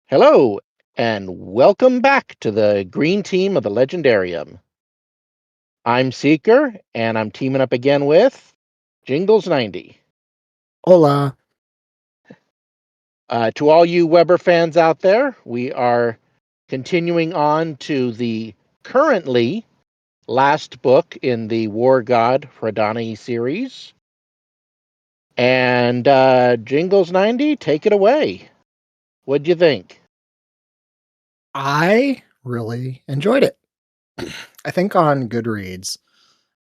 Hello, and welcome back to the green team of the Legendarium. I'm Seeker, and I'm teaming up again with Jingles 90. Hola. To all you Weber fans out there, we are continuing on to the currently last book in the War God Fradani series. And Jingles 90, take it away. What'd you think? I really enjoyed it. I think on Goodreads,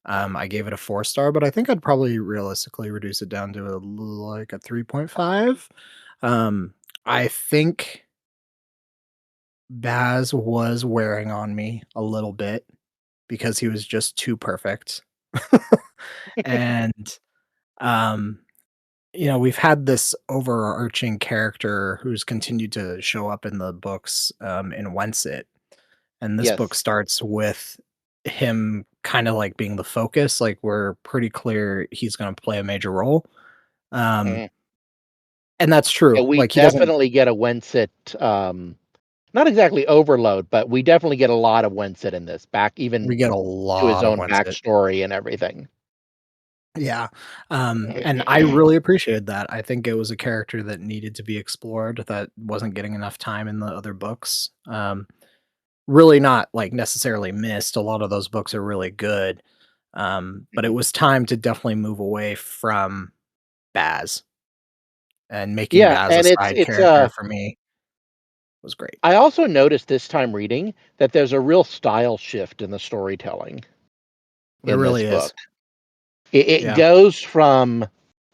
I gave it a 4 star, but I think I'd probably realistically reduce it down to like a 3.5. I think Baz was wearing on me a little bit because he was just too perfect. And um, we've had this overarching character who's continued to show up in the books in Wensit. And this book Yes. starts with him kinda, like, being the focus, like, we're pretty clear he's gonna play a major role, um, Mhm. and that's Yeah, true, we like, he doesn't definitely get a Wensit, not exactly overload, but we definitely get a lot of Winston in this, back we even get a to his lot of own Winston. backstory and everything. Yeah, and I really appreciated that. I think it was a character that needed to be explored that wasn't getting enough time in the other books, really not, like, necessarily missed, a lot of those books are really good, but it Mhm. was time to definitely move away from Baz. And making Yeah, Baz a and side character for me was great. I also noticed this time reading that there's a real style shift in the storytelling There in this really is. book. It Yeah. goes from,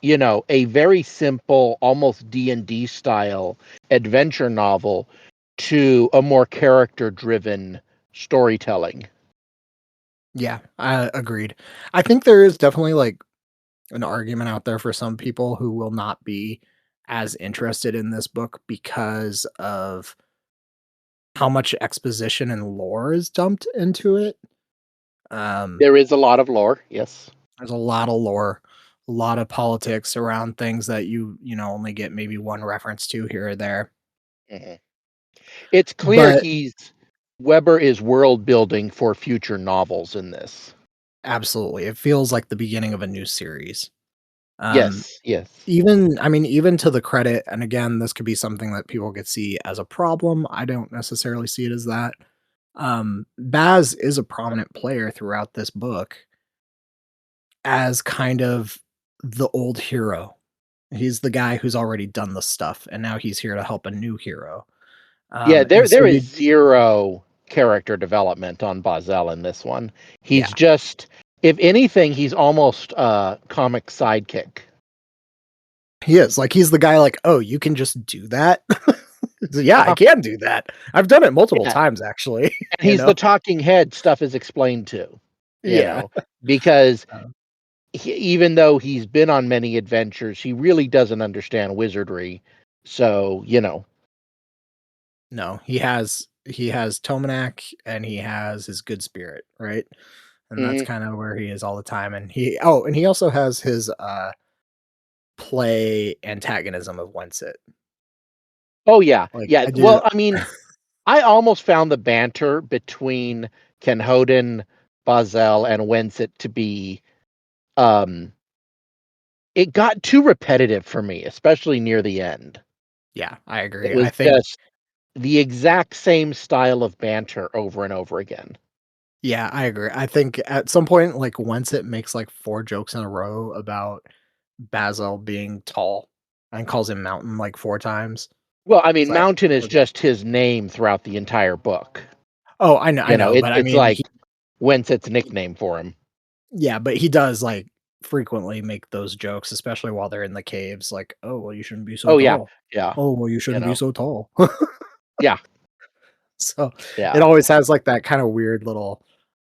a very simple, almost D&D style adventure novel to a more character-driven storytelling. Yeah, I agreed. I think there is definitely, like, an argument out there for some people who will not be as interested in this book because of how much exposition and lore is dumped into it. Um, There is a lot of lore, yes. there's a lot of lore, a lot of politics around things that only get maybe one reference to here or there. Mhm. It's clear But he's Weber is world building for future novels in this. absolutely, it feels like the beginning of a new series. Um, Yes, yes. even to the credit, and again, this could be something that people could see as a problem. I don't necessarily see it as that. Baz is a prominent player throughout this book as kind of the old hero. He's the guy who's already done the stuff, and now he's here to help a new hero. Yeah, And so there is you, 0 character development on Bazel in this one. He's yeah, just if anything, he's almost a comic sidekick. he is like he's the guy. Like, oh, you can just do that. Yeah, I Uh-huh. can do that. I've done it multiple Yeah, times, actually. and he's the talking head stuff is explained to, you Yeah. know, because Um, even though he's been on many adventures, he really doesn't understand wizardry. So, No, he has Tomanak and he has his good spirit, right? And that's Mhm. kinda where he is all the time, and he also has his, play antagonism of Wensit. Oh, yeah. Like, Yeah, I do well, I mean, I almost found the banter between Ken Hoden, Bazel, and Winsett to be, um it got too repetitive for me, especially near the end. yeah, I It agree. I was think just the exact same style of banter over and over again. yeah, I agree. I think at some point, like, Wensit makes, like, 4 jokes in a row about Basil being tall and calls him Mountain, like, 4 times. Well, I It's mean, like, Mountain is okay. just his name throughout the entire book. Oh, I know, but I It's mean, like Winsett's nickname for him. yeah, but he does, like, frequently make those jokes, especially while they're in the caves, like, "Oh, well, you shouldn't be so Oh, yeah. tall. Yeah. Oh, well, you You shouldn't be know? so tall." Yeah. So, it Yeah. always has, like, that kinda weird little,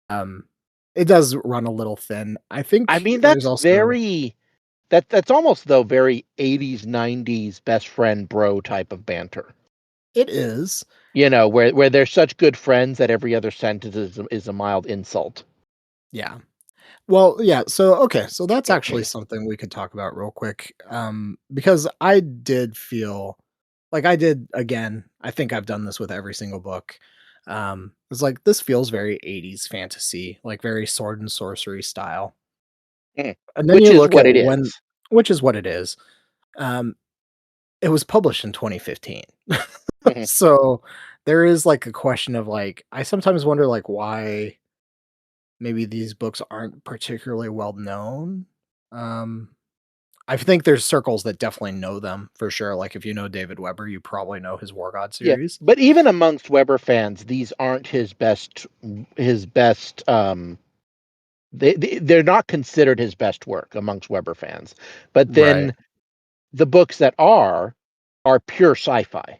um it does run a little thin. I I think mean, there's that's also very that's almost, though, very 80s, 90s best friend bro type of banter. it is. Where they're such good friends that every other sentence is a mild insult. Yeah. Well, yeah, so okay, so that's actually something we could talk about real quick, because I did feel like I did again, I think I've done this with every single book. It's like this feels very 80s fantasy, like very sword and sorcery style. Mm. And then Which you is look what at it when is. which is what it is. Um, it was published in 2015. Mhm. So there is like a question of like I sometimes wonder like why maybe these books aren't particularly well known. Um, I think there's circles that definitely know them for sure. Like if you know David Weber, you probably know his War God Yeah, series. but even amongst Weber fans, these aren't his best, they're not considered his best work amongst Weber fans. But Right. then the books that are pure sci-fi.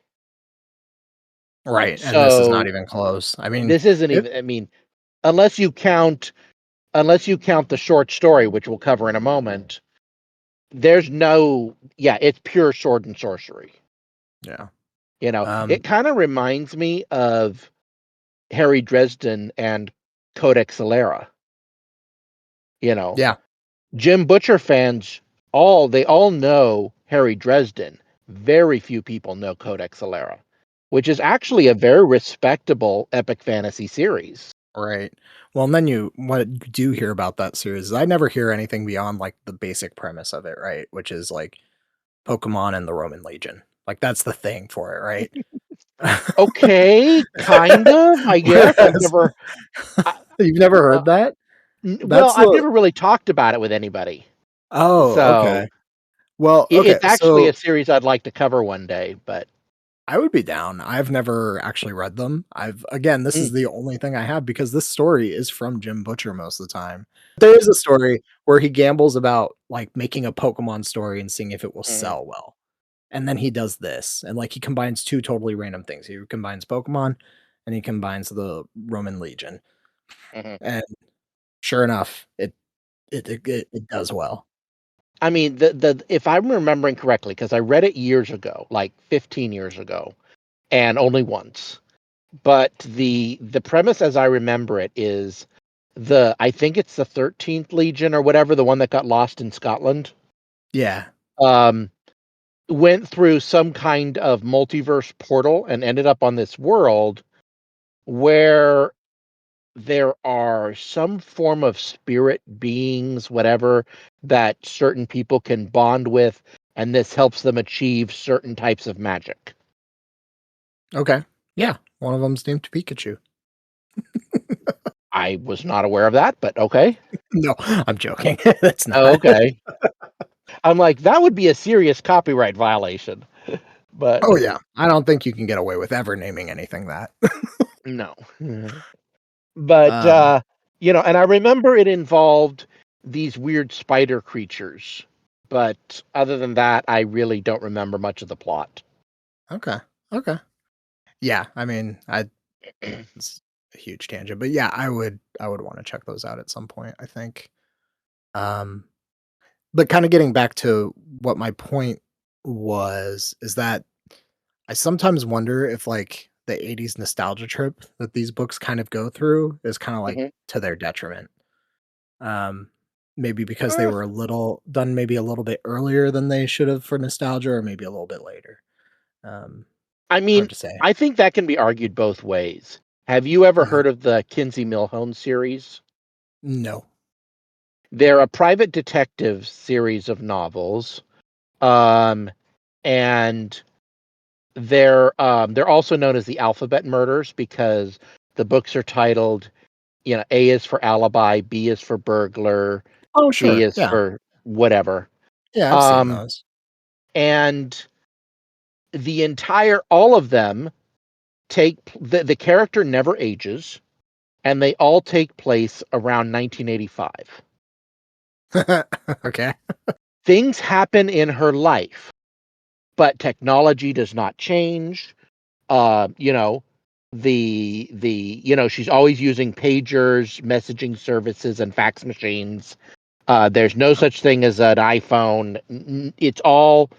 Right. And this is not So even close. I mean, this isn't it even, I mean, unless you count unless you count the short story, which we'll cover in a moment, there's no, yeah, it's pure sword and sorcery. yeah. It Um, kind of reminds me of Harry Dresden and Codex Alera. You know, yeah. Jim Butcher fans, they all know Harry Dresden. Very few people know Codex Alera, which is actually a very respectable epic fantasy series. Right. Well, and then what you do hear about that series is I never hear anything beyond like the basic premise of it, right? Which is like Pokemon and the Roman Legion. Like that's the thing for it, right? Okay, kind of, I guess. Whereas I, you've never uh, heard that? well, That's I've the never really talked about it with anybody. Oh, So okay. Well, okay. it's actually So a series I'd like to cover one day, but I would be down. I've never actually read them. I've again, this mm, is the only thing I have because this story is from Jim Butcher most of the time. There is a story where he gambles about like making a Pokemon story and seeing if it will mhm, sell well. And then he does this and like he combines two totally random things. He combines Pokemon and he combines the Roman Legion. mhm. And sure enough, it does well. I mean, the if I'm remembering correctly, because I read it years ago, like 15 years ago, and only once. But the premise as I remember it is I think it's the 13th Legion or whatever, the one that got lost in Scotland, Yeah. um, went through some kind of multiverse portal and ended up on this world where there are some form of spirit beings, whatever, that certain people can bond with, and this helps them achieve certain types of magic. Okay. Yeah. One of them's named Pikachu. I was not aware of that, but okay. No, I'm joking. That's Oh, not. okay. I'm like, that would be a serious copyright violation. But Oh, yeah. I don't think you can get away with ever naming anything that. no. Mhm. But Um, and I remember it involved these weird spider creatures. But other than that, I really don't remember much of the plot. okay. Okay. Yeah, I mean, I it's a huge tangent, but yeah, I would wanna check those out at some point, I think. Um, but kinda getting back to what my point was, is that I sometimes wonder if, like, the '80s nostalgia trip that these books kind of go through is kinda, like, Mhm. to their detriment. Um, maybe because they Uh, were maybe a little bit earlier than they should have for nostalgia or maybe a little bit later. Um, I hard mean, to say. I think that can be argued both ways. Have you ever Mhm. heard of the Kinsey Millhone series? No. They're a private detective series of novels, um, and they're also known as the Alphabet Murders because the books are titled, A is for alibi, B is for burglar, Oh, C sure, is yeah. for whatever. Yeah, I've seen Um, those. and all of them the character never ages, and they all take place around 1985. Okay. Things happen in her life, but technology does not change. Uh, you know, she's always using pagers, messaging services, and fax machines. There's no such thing as an iPhone. It's all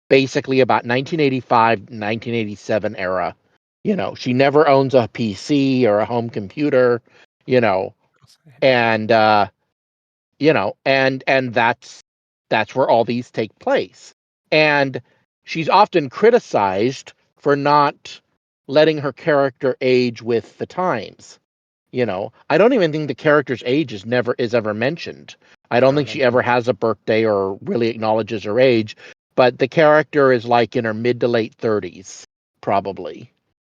basically about 1985, 1987 era. She never owns a PC or a home computer, you know, and and that's where all these take place. And she's often criticized for not letting her character age with the times. I don't even think the character's age is ever mentioned. I I don't don't think she think ever either. has a birthday or really acknowledges her age, but the character is like in her mid to late 30s, probably,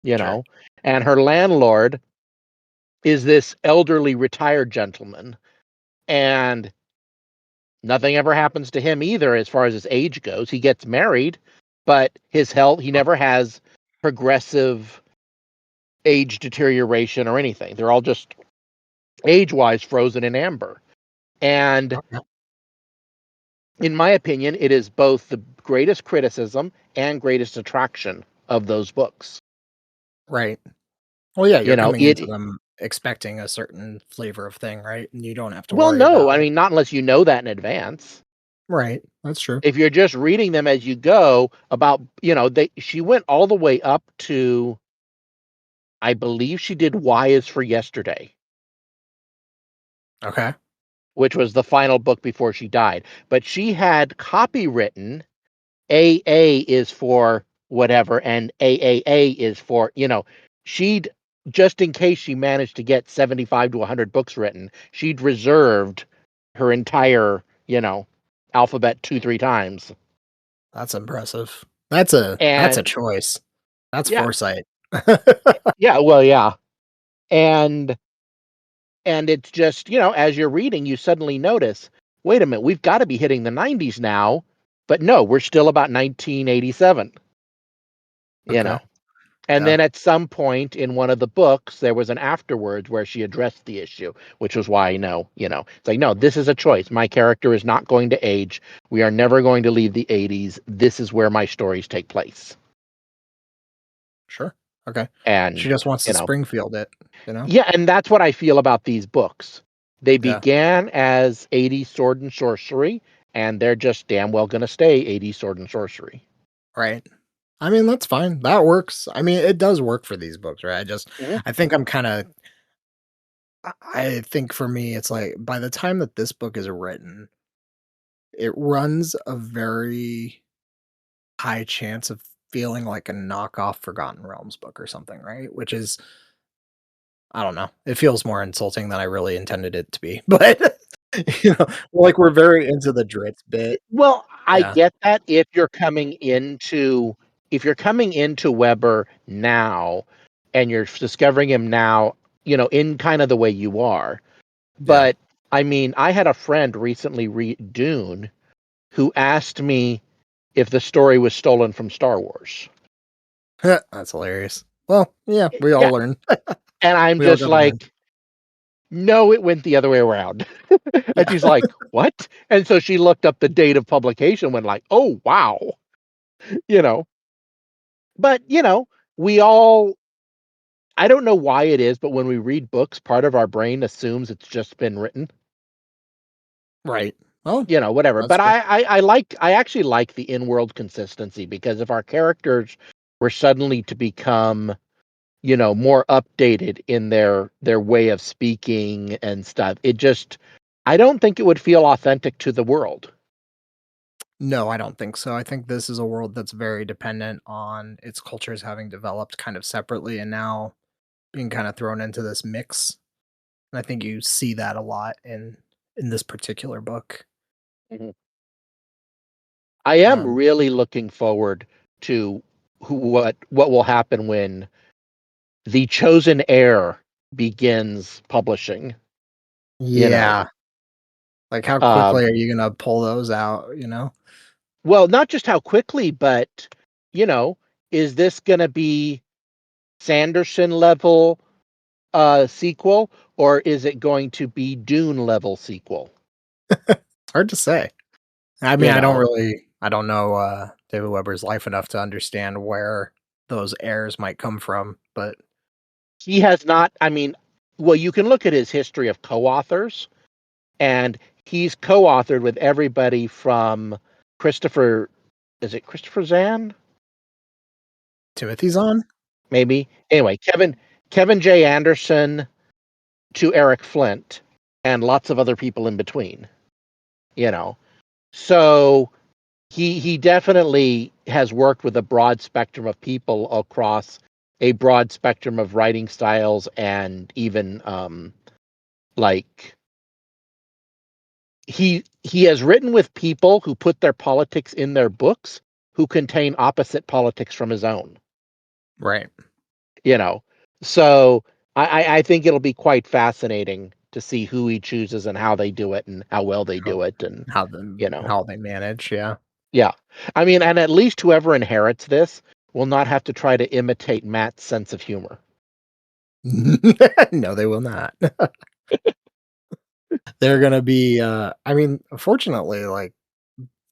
you Sure. know. And her landlord is this elderly retired gentleman, and nothing ever happens to him either as far as his age goes. He gets married, but his health, he never has progressive age deterioration or anything. They're all just age-wise frozen in amber. And Okay. in my opinion, it is both the greatest criticism and greatest attraction of those books. Right. Well, yeah, you're coming into It them expecting a certain flavor of thing, right? And you don't have to well, worry no, about I mean not unless you know that in advance. right. That's true. If you're just reading them as you go about, she went all the way up to, I believe she did Y is for Yesterday, Okay. which was the final book before she died. But she had copywritten AA is for whatever, and AAA is for, she'd, just in case she managed to get 75 to 100 books written, she'd reserved her entire, alphabet 2, 3 times. That's impressive. That's a And choice. That's yeah, foresight. yeah, well, yeah. And it's just, as you're reading, you suddenly notice, wait a minute, we've got to be hitting the 90s now, but no, we're still about 1987, you Okay. know. And Yeah. then at some point in one of the books, there was an afterwards where she addressed the issue, which was why I know, it's like, no, this is a choice. My character is not going to age. We are never going to leave the 80s. This is where my stories take place. Sure. Okay. She And, just wants you to know, Springfield it, you know? yeah, and that's what I feel about these books. They Yeah. began as 80s sword and sorcery, and they're just damn well going to stay 80s sword and sorcery. Right. I mean, that's fine. That works. I mean, it does work for these books, right? Mhm. I think I'm kinda I think for me, it's like by the time that this book is written, it runs a very high chance of feeling like a knockoff Forgotten Realms book or something, right? Which is I don't know. It feels more insulting than I really intended it to be. But like we're very into the Dritz bit. Well, I Yeah. get that if you're coming into Weber now and you're discovering him now, in kind of the way you are. Yeah. But I mean, I had a friend recently read Dune who asked me if the story was stolen from Star Wars. That's hilarious. Well, yeah, we all Yeah, learn. and I'm We all just gotta learn. like, no, it went the other way around. And Yeah. she's like, what? And so she looked up the date of publication, went like, oh wow, you know. But we all, I don't know why it is, but when we read books, part of our brain assumes it's just been written, Right. Well, whatever. that's But true. I actually like the in-world consistency, because if our characters were suddenly to become, more updated in their way of speaking and stuff, I don't think it would feel authentic to the world. No, I don't think so. I think this is a world that's very dependent on its cultures having developed kind of separately and now being kind of thrown into this mix. And I think you see that a lot in this particular book. Mhm. I am Um, really looking forward to what will happen when The Chosen Heir begins publishing, you know. yeah, like how quickly Um, are you gonna pull those out? well, not just how quickly, but, you know, is this gonna be Sanderson level sequel, or is it going to be Dune level sequel? It's hard to say. I mean, You know, I don't know David Weber's life enough to understand where those errors might come from, but he has not, I mean, well, you can look at his history of co-authors, and he's co-authored with everybody from Christopher, is it Christopher Zahn? Timothy's on. Maybe. Anyway, Kevin J. Anderson to Eric Flint and lots of other people in between, you know. So he definitely has worked with a broad spectrum of people across a broad spectrum of writing styles, and even like he has written with people who put their politics in their books who contain opposite politics from his own. Right. You know, so I think it'll be quite fascinating to see who he chooses and how they do it and how well they How do it, and how the you know, how they manage, yeah. yeah. I mean, and at least whoever inherits this will not have to try to imitate Matt's sense of humor. No, they will not. They're gonna be, I mean, fortunately, like,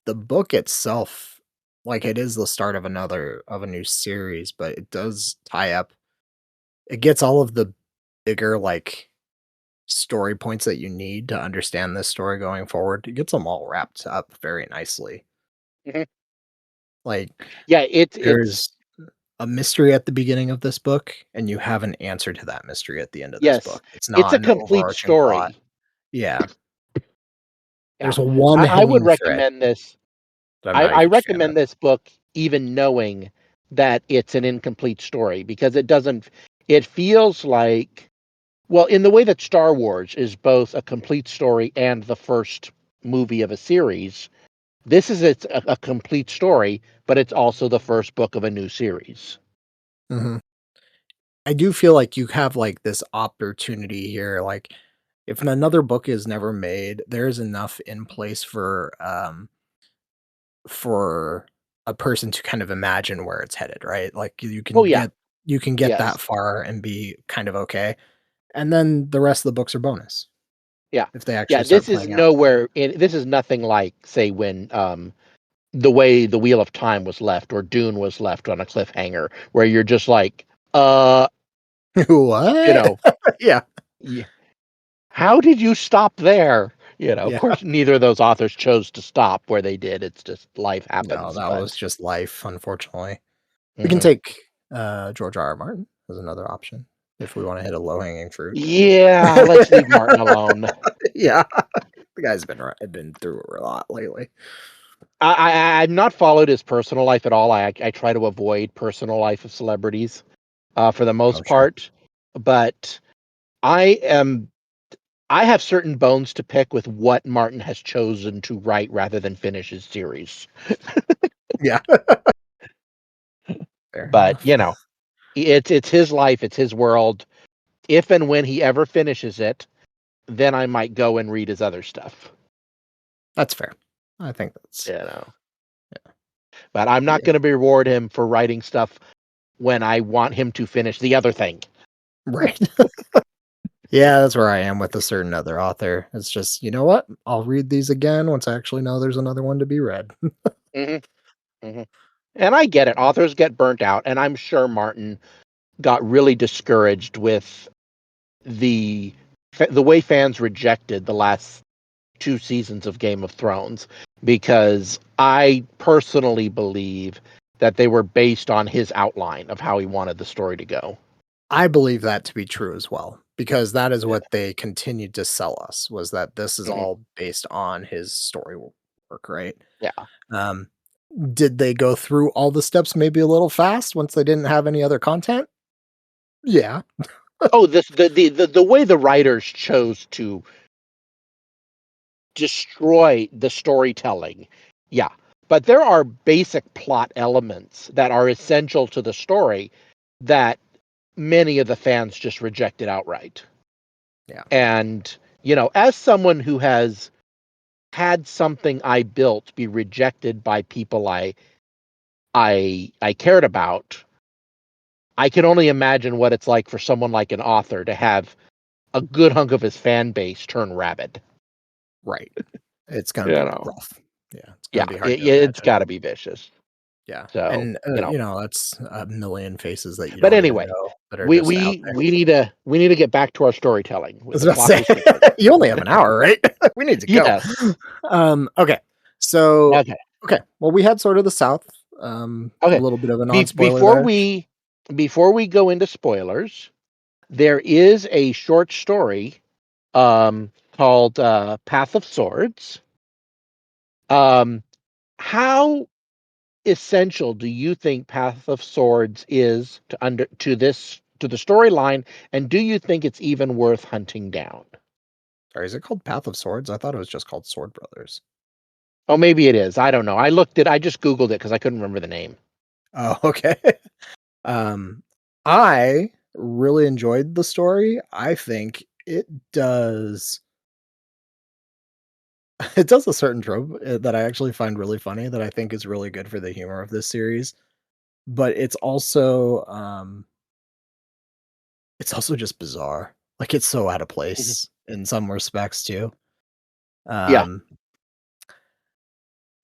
the book itself, like, it is the start of a new series, but it does tie up it gets all of the bigger, like, story points that you need to understand this story going forward. It gets them all wrapped up very nicely. Mhm. Like, Yeah, it's there's a mystery at the beginning of this book, and you have an answer to that mystery at the end of this yes, book. It's it's not a an complete overarching plot. story. Yeah. Yeah, There's one I would hanging thread recommend this. that I'm not a I huge fan of. recommend this book, even knowing that it's an incomplete story, because it doesn't. It feels like, well, in the way that Star Wars is both a complete story and the first movie of a series. This is a complete story, but it's also the first book of a new series. Mhm. I do feel like you have, like, this opportunity here, like, if another book is never made, there's enough in place for a person to kind of imagine where it's headed, right? Like, Oh yeah, you can get that yes, far and be kind of okay, and then the rest of the books are bonus, yeah, if they yeah. actually start This is playing out. nowhere. This is nothing like, say, when the way the Wheel of Time was left, or Dune was left on a cliffhanger, where you're just like, uh, you What? know, Yeah, y- how did you stop there? Of yeah. course, neither of those authors chose to stop where they did. It's just life No, happens. that was But just life, unfortunately. We can mhm. take, George R. R. Martin as another option if we wanna hit a low-hanging fruit. Yeah, let's leave Martin alone. Yeah. The guy's been through a lot lately. I've not followed his personal life at all. I try to avoid personal life of celebrities, for the Oh, most sure. part, but I am I have certain bones to pick with what Martin has chosen to write rather than finish his series. Yeah. Fair But, enough. it's his life, it's his world. If and when he ever finishes it, then I might go and read his other stuff, That's fair. I think that's you know? But I'm not yeah. gonna reward him for writing stuff when I want him to finish the other thing. Right. Yeah, that's where I am with a certain other author. It's just, you know what? I'll read these again once I actually know there's another one to be read. Mhm, mhm. And I get it. Authors get burnt out, and I'm sure Martin got really discouraged with the the way fans rejected the last 2 seasons of Game of Thrones, because I personally believe that they were based on his outline of how he wanted the story to go. I believe that to be true as well, because that is Yeah. what they continued to sell us, was that this is Mhm. all based on his story work, right? Yeah. Um, did they go through all the steps maybe a little fast once they didn't have any other content? Yeah. Oh, this the way the writers chose to destroy the storytelling. Yeah. But there are basic plot elements that are essential to the story that many of the fans just rejected outright. Yeah. And, as someone who has had something I built be rejected by people I cared about, I can only imagine what it's like for someone like an author to have a good hunk of his fan base turn rabid. Right. It's gonna You be know. rough. Yeah, it's gonna Yeah, be hard to it's imagine. got to be vicious. Yeah, So, and, that's a million faces that you but don't even anyway, know that are we just out we there. we need to get back to our storytelling. I was The about to clock say, is ticking. you only have an hour, right? We need to go. Yes. Okay. So, Okay. okay, well, we had sort of the South, a Okay. little bit of a Be- non-spoiler before there. we before we go into spoilers, there is a short story called Path of Swords. Um How essential do you think Path of Swords is to the storyline, and do you think it's even worth hunting down? Sorry, is it called Path of Swords? I thought it was just called Sword Brothers. Oh, maybe it is. I don't know. I just Googled it because I couldn't remember the name. Oh, okay. Um, I really enjoyed the story. I think it does it does a certain trope, that I actually find really funny that I think is really good for the humor of this series, but it's also just bizarre. Like, it's so out of Mhm. place in some respects too. Yeah. Um,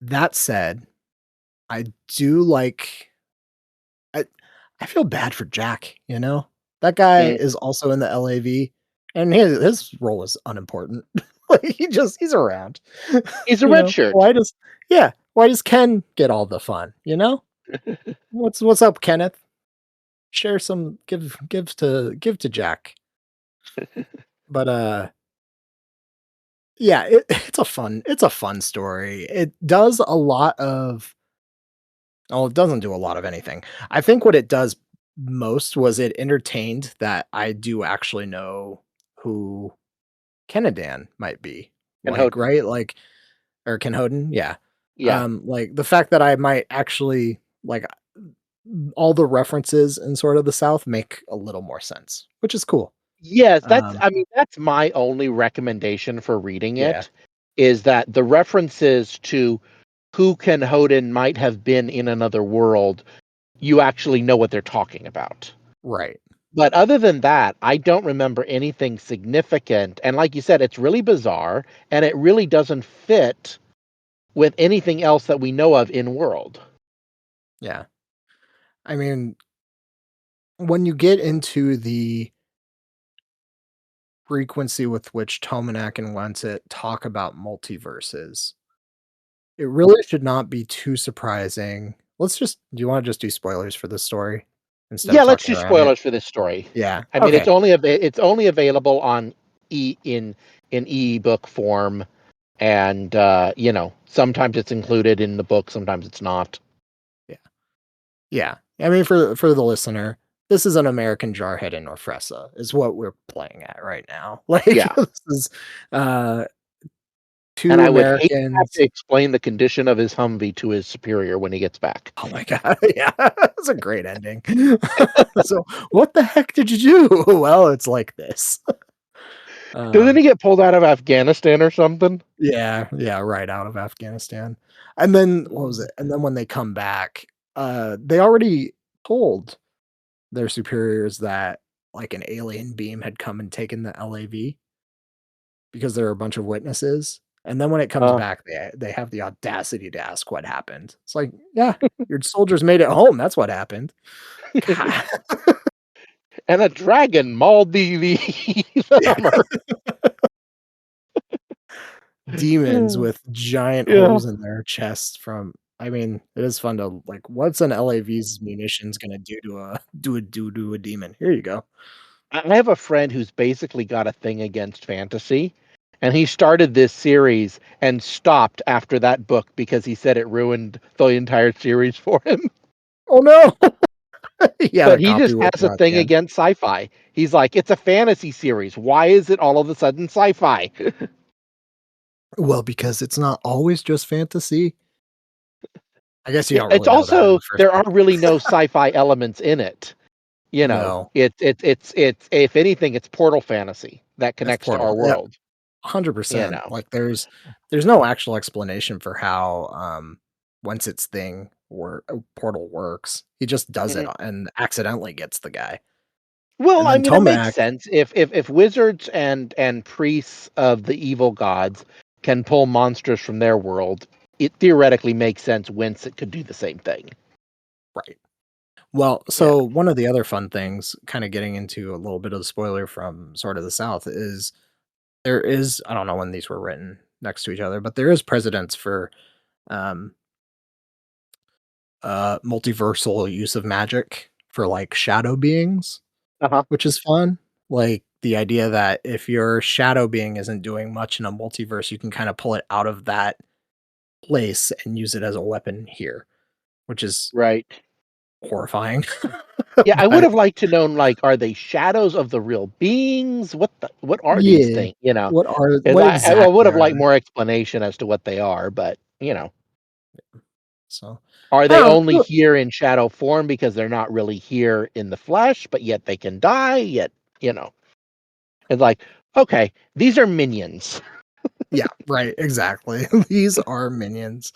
that said, I do like I I feel bad for Jack, you know? That guy Mm. is also in the LAV, and his role is unimportant. Like, he's around. He's a You red know? shirt. Why does Ken get all the fun, you know? What's up, Kenneth? Share some give to Jack. But, yeah, it's a fun story. It does a lot of Oh, it doesn't do a lot of anything. I think what it does most was it entertained that I do actually know who Kenadan might be. And Like, Hoden. right? Like or Kenhoden? Yeah. Yeah. Like the fact that I might actually like all the references in sort of the South make a little more sense, which is cool. Yes, Um, that's my only recommendation for reading yeah, it, is that the references to who Ken Hoden might have been in another world, you actually know what they're talking about. right. But other than that, I don't remember anything significant, and like you said, it's really bizarre, and it really doesn't fit with anything else that we know of in world. Yeah. I mean, when you get into the frequency with which Tomanak and Wenset talk about multiverses, it really should not be too surprising. Do you wanna just do spoilers for this story instead Yeah, of let's talking do around it? spoilers for this story. Yeah, I mean, okay. it's only available on e in e-book form, and sometimes it's included in the book, sometimes it's not. Yeah. Yeah. I mean, for the listener, this is an American Jarhead and Orfresa is what we're playing at right now. Like, Yeah, this is, uh, and 2 I would hate to have Americans. to explain the condition of his Humvee to his superior when he gets back. Oh my god, yeah, that's a great ending. So, "What the heck did you do?" Well, it's like this. Doesn't Um he get pulled out of Afghanistan or something? Yeah, yeah, right out of Afghanistan. And then what was Mm. it? And then when they come back, they already told their superiors that, like, an alien beam had come and taken the LAV because there are a bunch of witnesses, and then when it comes Uh, back, they have the audacity to ask what happened. It's like, "Yeah, your soldiers made it home, that's what happened." God. and a dragon mauled the Yeah. Hummer. Demons with giant Yeah. holes in their chests from I mean, it is fun to like, what's an LAV's munitions gonna do to a to a demon? Here you go. I have a friend who's basically got a thing against fantasy, and he started this series and stopped after that book because he said it ruined the entire series for him. Oh, no. He had But a he copy just with has him a at the thing end. against sci-fi. He's like, "It's a fantasy series. Why is it all of a sudden sci-fi?" Well, because it's not always just fantasy. I guess you Yeah, don't it's really know that in also the first there are book. really no sci-fi elements in it. No, It's if anything, it's portal fantasy that it's connects to our Portal. Yep, world, you 100%. know? Like, there's no actual explanation for how, once its thing or Portal works. He just does it Mhm. and accidentally gets the guy. Well, And I then mean, it makes Tomac sense if wizards and priests of the evil gods can pull monsters from their world, it theoretically makes sense whence it could do the same thing. right. Well, Yeah. so one of the other fun things, kinda getting into a little bit of the spoiler from Sword of the South, is there is I don't know when these were written next to each other, but there is precedence for, um, multiversal use of magic for, like, shadow beings, Uh-huh. which is fun. Like, the idea that if your shadow being isn't doing much in a multiverse, you can kinda pull it out of that place and use it as a weapon here, which is Right. horrifying. Yeah, I would But have liked to known, like, are they shadows of the real beings? What are these yeah, things, you know? And what I would exactly have are liked they? more explanation as to what they are, but, So are I they don't only know. here in shadow form because they're not really here in the flesh, but yet they can die, yet, you know? It's like, okay, these are minions. Yeah, right, exactly. These are minions.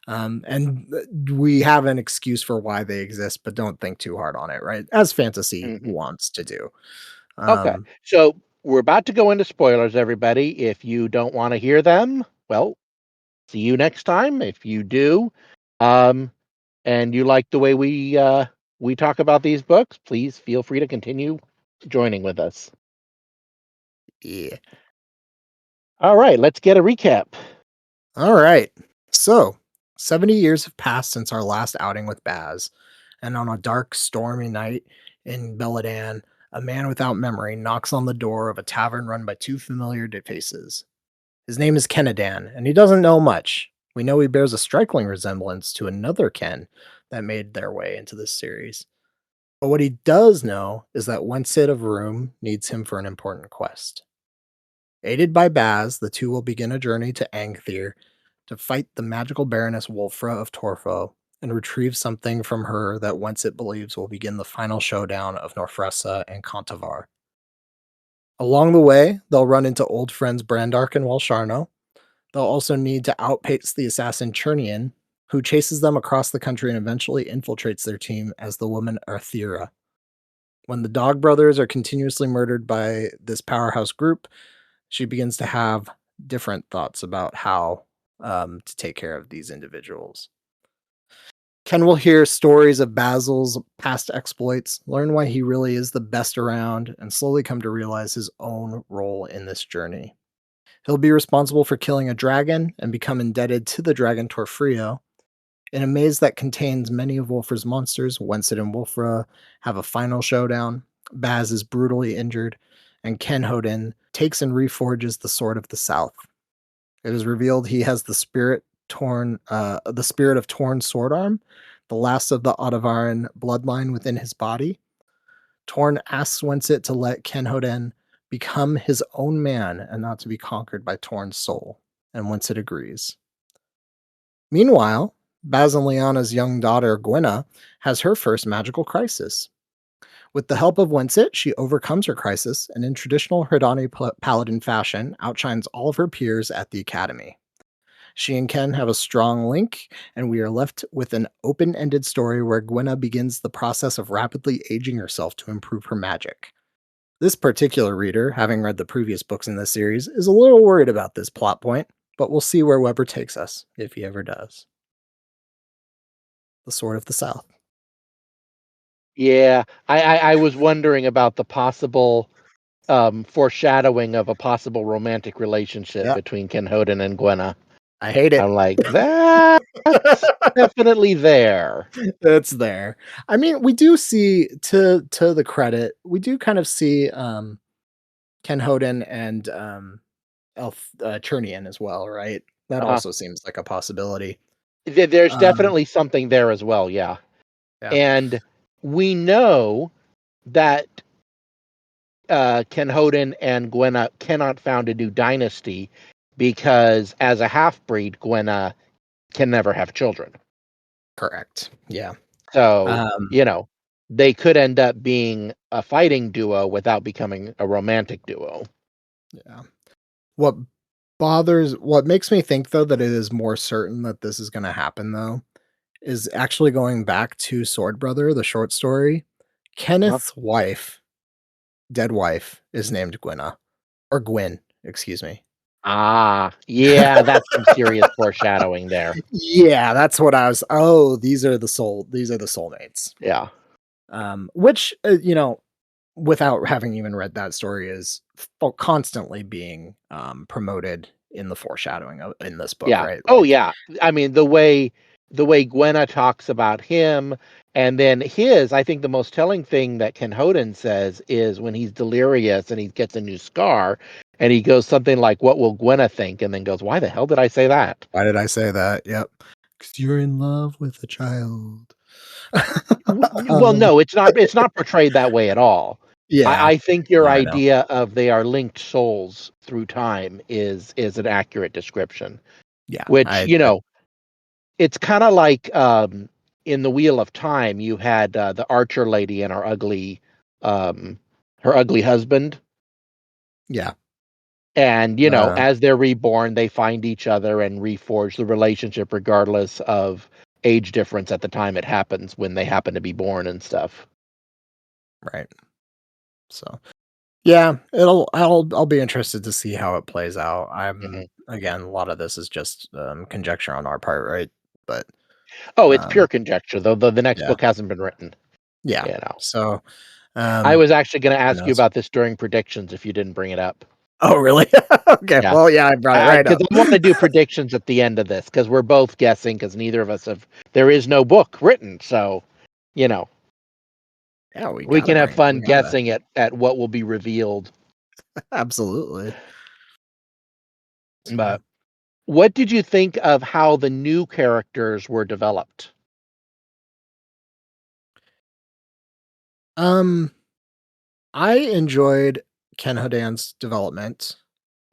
And we have an excuse for why they exist, but don't think too hard on it, right? As fantasy Mhm. wants to do. Okay. Um, So we're about to go into spoilers, everybody. If you don't want to hear them, well, see you next time. If you do, um, and you like the way we talk about these books, please feel free to continue joining with us. yeah. All right, let's get a recap. All right. So, 70 years have passed since our last outing with Baz, and on a dark, stormy night in Beladan, a man without memory knocks on the door of a tavern run by two familiar faces. His name is Kenadan, and he doesn't know much. We know he bears a striking resemblance to another Ken that made their way into this series. But what he does know is that Wensit of Room needs him for an important quest. Aided by Baz, the two will begin a journey to Angthir to fight the magical Baroness Wolfra of Torfo and retrieve something from her that Wensit believes will begin the final showdown of Norfressa and Contavar. Along the way, they'll run into old friends Brandark and Welsharno. They'll also need to outpace the assassin Chernian, who chases them across the country and eventually infiltrates their team as the woman Arthira. When the Dog brothers are continuously murdered by this powerhouse group, she begins to have different thoughts about how to take care of these individuals. Ken will hear stories of Basil's past exploits, learn why he really is the best around, and slowly come to realize his own role in this journey. He'll be responsible for killing a dragon and become indebted to the dragon Torfrio. In a maze that contains many of Wolfra's monsters, Wensit and Wolfra have a final showdown. Baz is brutally injured, and Ken Hodin takes and reforges the Sword of the South. It is revealed he has the spirit of torn sword arm, the last of the Audavaran bloodline within his body. Torn asks Wensit to let Ken Hodin become his own man and not to be conquered by Torn's soul, and Wensit agrees. Meanwhile, Baz and Lyanna's young daughter, Gwenna, has her first magical crisis. With the help of Wensit, she overcomes her crisis and, in traditional Herdani paladin fashion, outshines all of her peers at the academy. She and Ken have a strong link, and we are left with an open ended story where Gwenna begins the process of rapidly aging herself to improve her magic. This particular reader, having read the previous books in this series, is a little worried about this plot point, but we'll see where Weber takes us, if he ever does. The Sword of the South. Yeah, I was wondering about the possible foreshadowing of a possible romantic relationship Yeah, between Ken Hodin and Gwenna. I hate it. I'm like, that's definitely there. It's there. I mean, we do see to the credit, we do kind of see Ken Hodin and Elf Chernian as well, right? That Uh-huh. also seems like a possibility. There's Um, definitely something there as well, yeah. yeah, And we know that Ken Hodin and Gwenna cannot found a new dynasty because as a half-breed, Gwenna can never have children. correct. Yeah. So, Um, they could end up being a fighting duo without becoming a romantic duo. yeah. What what makes me think though that it is more certain that this is going to happen though is actually going back to Sword Brother, the short story. Uh-huh. Kenneth's wife, dead wife, is named Gwenna or Gwyn, excuse me. Ah, yeah, that's some serious foreshadowing there. Yeah, that's what I was. Oh, these are the soulmates. Yeah. Which without having even read that story, is constantly being promoted in the foreshadowing in this book, Yeah. right? Oh, Like, yeah. I mean, the way Gwenna talks about him, and then I think the most telling thing that Ken Hodin says is when he's delirious and he gets a new scar, And he goes something like, "What will Gwenna think?" And then goes, "Why the hell did I say that?" Why did I say that? Yep. 'Cause you're in love with a child. Well, Um, no, it's not portrayed that way at all. yeah. I think your No, I know. idea of they are linked souls through time is an accurate description, Yeah, which, I it's kinda like, in the Wheel of Time, you had, the archer lady and um her ugly husband, yeah. and, Uh, as they're reborn, they find each other and reforge the relationship regardless of age difference at the time it happens when they happen to be born and stuff. right. So, yeah, I'll be interested to see how it plays out. Mhm. Again, a lot of this is just, conjecture on our part, right? But, Oh, it's pure um, conjecture, though the next yeah, book hasn't been written, yeah. you know? So, I um, was actually gonna who ask you knows? about this during predictions if you didn't bring it up. Oh, really? Okay, Yeah. well, yeah, I brought it I right because up. I wanna do predictions at the end of this because 'cause we're both guessing because neither of us have there is no book written, so, you know, Yeah, we can have we fun gotta. guessing at what will be revealed. Absolutely. So, But what did you think of how the new characters were developed? um, I enjoyed Ken Hodan's development.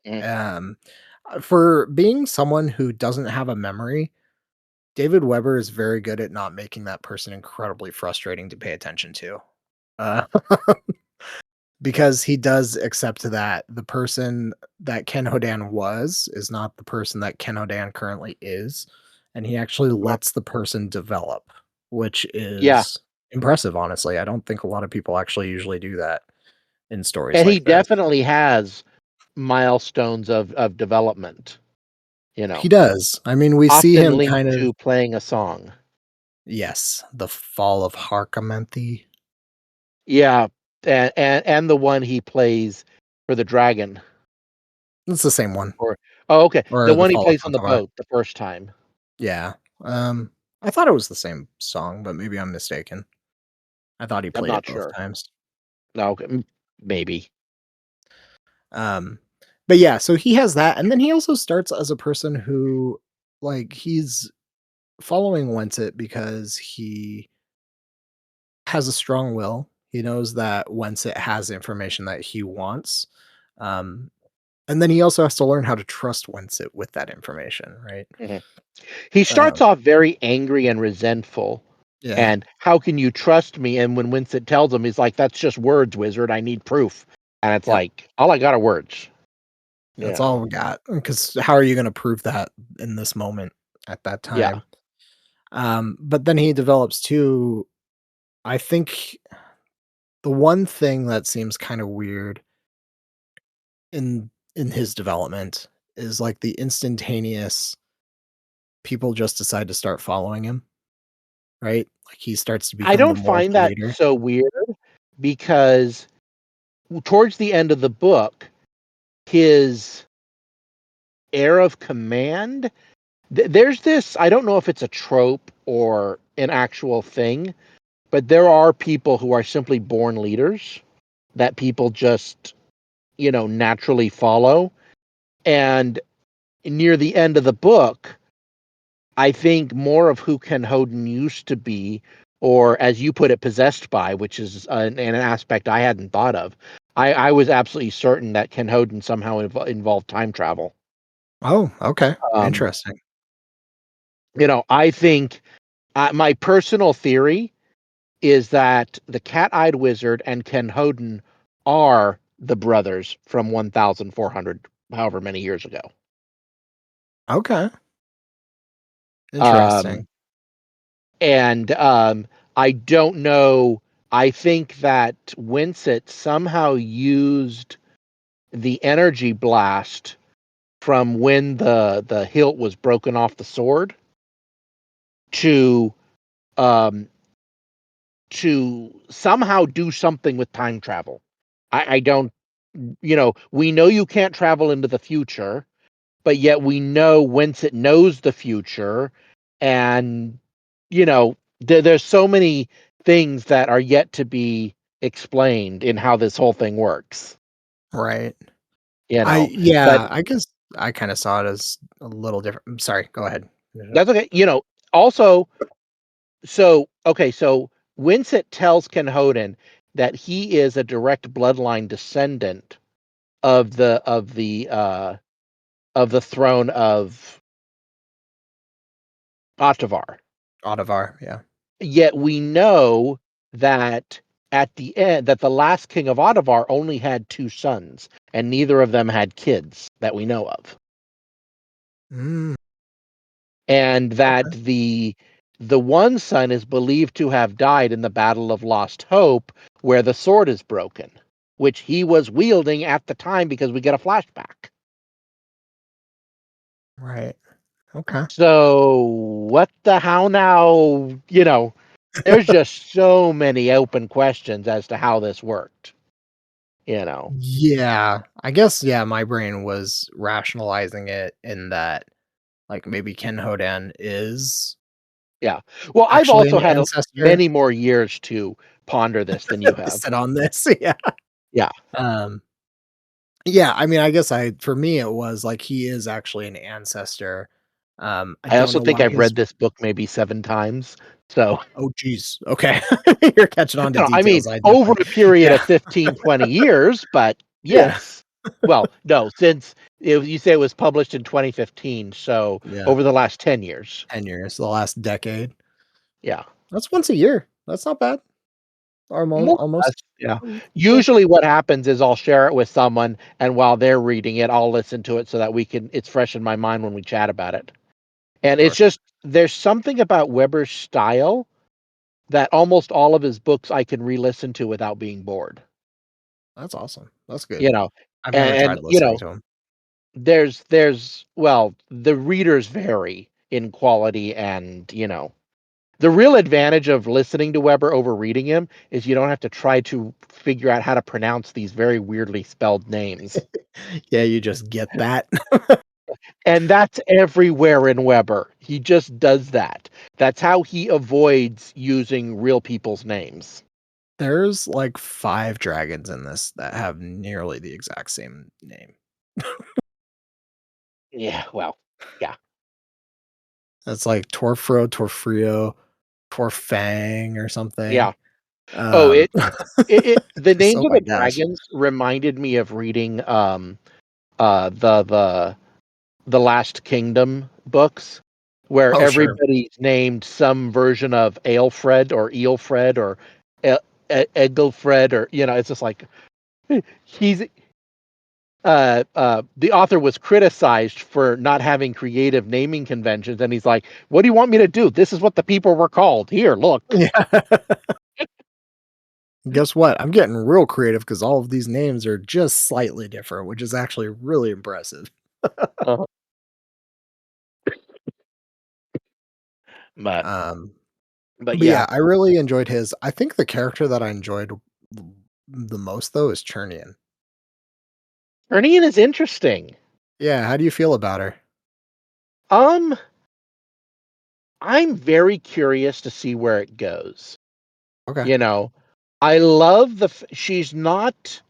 Mm, Um, for being someone who doesn't have a memory, David Weber is very good at not making that person incredibly frustrating to pay attention to. Uh, because he does accept that the person that Ken Hodan was is not the person that Ken Hodan currently is, and he actually uh, lets the person develop, which yeah, is impressive, honestly. I don't think a lot of people actually usually do that in stories and he like this. definitely has milestones of development, He does. I mean, we see often him linked kind of. to playing a song. Yes, the fall of Harkamenthi. Yeah, and the one he plays for the dragon, It's the same one, or oh, okay, the or the one he fall of plays on the Kantava. boat the first time. Yeah. I thought it was the same song, but maybe I'm mistaken. I thought he I'm played it not both sure. times. No, okay, maybe. Um, but yeah, so he has that, and then he also starts as a person who, like, he's following Wensit because he has a strong will. He knows that Wensit has information that he wants. Um, and then he also has to learn how to trust Wensit with that information, right? Mhm. He starts Um, off very angry and resentful, yeah. and, "How can you trust me?" And when Winston tells him, he's like, "That's just words, wizard, I need proof." And it's Yep. like, "All I got are words." You That's know? all we got. Because how are you gonna prove that in this moment at that Yeah. time? But then he develops too. I think the one thing that seems kind of weird in his development is like the instantaneous people just decide to start following him, right? Like he starts to I become the don't more find the that leader. so weird because towards the end of the book, his air of command there's this I don't know if it's a trope or an actual thing, but there are people who are simply born leaders that people just, naturally follow. And near the end of the book, I think more of who Ken Hoden used to be, or as you put it, possessed by, which is an aspect I hadn't thought of. I was absolutely certain that Ken Hoden somehow involved time travel. Oh, okay. Um, Interesting. I think my personal theory is that the Cat-Eyed Wizard and Ken Hoden are the brothers from 1,400, however many years ago. Okay. Interesting. Um, and I don't know. I think that Winsett somehow used the energy blast from when the hilt was broken off the sword to um, to somehow do something with time travel. I don't. We know you can't travel into the future, but yet we know whence it knows the future. And, there's so many things that are yet to be explained in how this whole thing works. Right. you I know. But yeah, I guess I kinda saw it as a little different. I'm sorry, go ahead. Finish up. that's okay. Also, so Winsett tells Kenhoden that he is a direct bloodline descendant of the throne of Ottavar. Audemars, yeah. Yet we know that at the end that the last king of Ottavar only had two sons, and neither of them had kids that we know of. Mm, And that okay. the one son is believed to have died in the Battle of Lost Hope, where the sword is broken, which he was wielding at the time because we get a flashback. Right. Okay. So what the how now? There's just so many open questions as to how this worked. You know. Yeah. I guess, yeah, my brain was rationalizing it in that, like, maybe Ken Hodan is Yeah. Well, I've actually also an had ancestor many more years to ponder this than you to have. sit on this, yeah. Yeah. Um, yeah, I mean, I guess for me, it was like he is actually an ancestor. I I don't also know think why I've his read this book maybe 7 times. So, oh, geez. Okay. You're catching on to I mean, details I over definitely a period yeah, of 15, 20 years, but yeah, yes. Well, no, since you say it was published in 2015, so yeah. over the last 10 years. 10 years, the last decade. Yeah. That's once a year. That's not bad. More or Almost. less, yeah. Yeah, Usually what happens is I'll share it with someone, and while they're reading it, I'll listen to it so that it's fresh in my mind when we chat about it. And it's sure. just there's something about Weber's style that almost all of his books I can re-listen to without being bored. That's awesome. That's good. You know, I've never and, tried listening to him. the readers vary in quality and, the real advantage of listening to Weber over reading him is you don't have to try to figure out how to pronounce these very weirdly spelled names. Yeah, you just get that. And that's everywhere in Weber. He just does that. That's how he avoids using real people's names. There's like 5 dragons in this that have nearly the exact same name. Yeah, well, yeah. It's like Torfrio, Torfang or something. Yeah. Oh, the Just names oh of my the gosh. dragons reminded me of reading the Last Kingdom books, where Oh, sure. everybody's named some version of Aelfred or Eelfred or E Egelfred, or it's just like he's the author was criticized for not having creative naming conventions, and he's like, "What do you want me to do? This is what the people were called. Here, look." Yeah. Guess what? I'm getting real creative because all of these names are just slightly different, which is actually really impressive. Uh-huh. But Um, but but yeah, yeah, I really enjoyed his. I think the character that I enjoyed the most though is Churnian. Ernian is interesting. Yeah, how do you feel about her? Um, I'm very curious to see where it goes. Okay. You know, I love she's not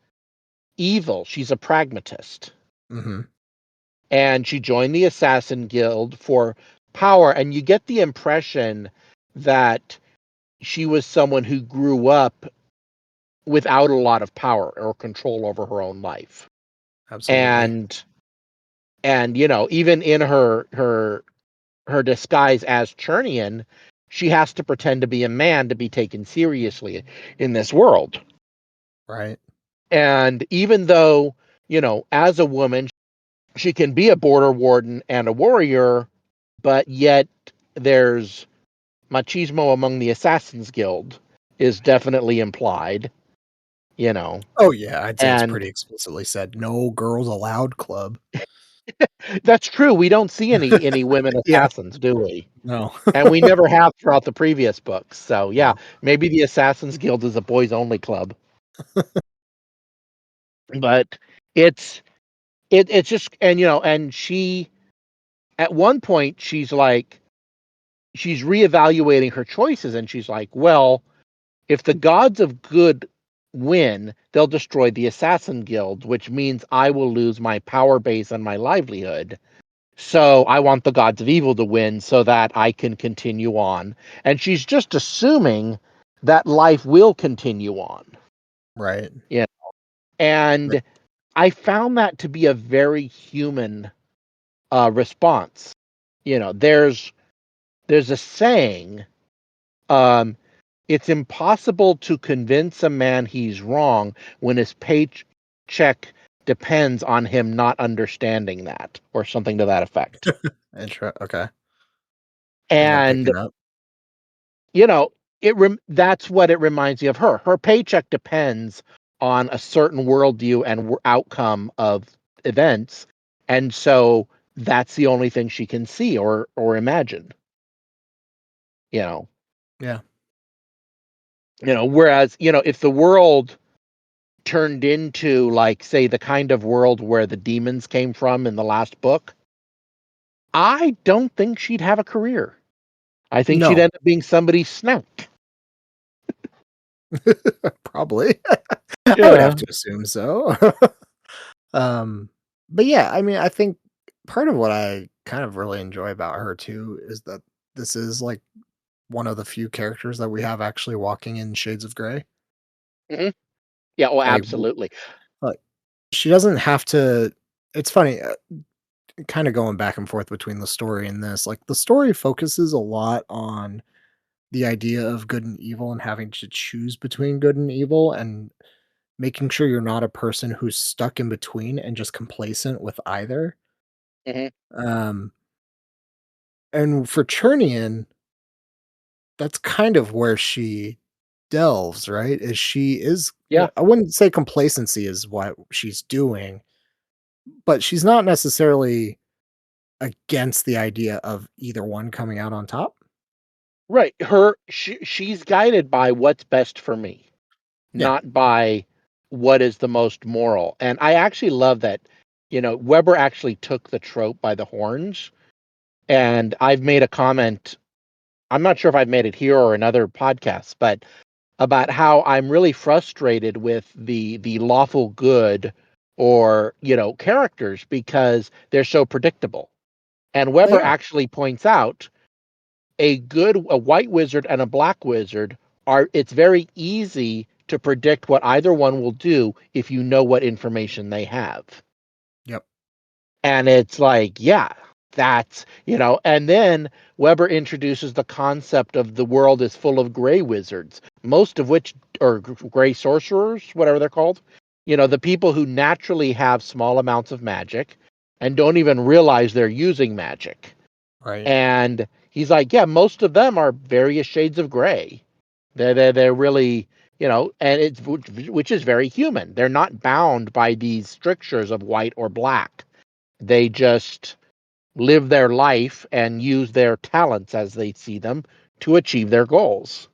evil. She's a pragmatist, Hmm. and she joined the Assassin Guild for power. And you get the impression that she was someone who grew up without a lot of power or control over her own life. Absolutely. And even in her disguise as Churnian, she has to pretend to be a man to be taken seriously in this world. Right. And even though, as a woman, she can be a border warden and a warrior, but yet there's machismo among the Assassins Guild is definitely implied, you know. Oh yeah, I'd say it's And pretty explicitly said no girls allowed club. that's true. We don't see any women Yeah. assassins, do we? No. And we never have throughout the previous books. So yeah, No. maybe the Assassins Guild is a boys only club. But it's it's just, and she at one point she's reevaluating her choices, and she's like, well, if the gods of good win, they'll destroy the Assassin Guild, which means I will lose my power base and my livelihood. So I want the gods of evil to win so that I can continue on. And she's just assuming that life will continue on. Right. Yeah. And I found that to be a very human response. There's a saying, um, it's impossible to convince a man he's wrong when his paycheck depends on him not understanding that, or something to that effect. Okay. I think I'm And picking up. you know, that's what it reminds me of her. Her paycheck depends on a certain worldview and outcome of events, and so that's the only thing she can see or imagine. You know, Yeah. Whereas if the world turned into, like, say, the kind of world where the demons came from in the last book, I don't think she'd have a career. I think she'd No. end up being somebody's snout. Probably. I would have Yeah. to assume so. Um, but yeah, I mean, I think part of what I kind of really enjoy about her too is that this is like one of the few characters that we have actually walking in shades of gray. Hmm. Yeah. Oh, Like, absolutely. like she doesn't have to. It's funny, kind of going back and forth between the story and this. Like, the story focuses a lot on the idea of good and evil and having to choose between good and evil and making sure you're not a person who's stuck in between and just complacent with either. Hmm. Um, and for Chernian, that's kind of where she delves, right? Is she is Yeah. I wouldn't say complacency is what she's doing, but she's not necessarily against the idea of either one coming out on top. Right. She's guided by what's best for me, Yeah. not by what is the most moral. And I actually love that, Weber actually took the trope by the horns. And I've made a comment. I'm not sure if I've made it here or in other podcasts, but about how I'm really frustrated with the lawful good, or, characters, because they're so predictable. And They Weber are. actually points out a white wizard and a black wizard it's very easy to predict what either one will do if you know what information they have. Yep. And it's like, yeah, and then Weber introduces the concept of the world is full of gray wizards, most of which are gray sorcerers, whatever they're called. The people who naturally have small amounts of magic and don't even realize they're using magic. Right. And he's like, yeah, most of them are various shades of gray. They're really, and which is very human. They're not bound by these strictures of white or black. They just live their life and use their talents as they see them to achieve their goals.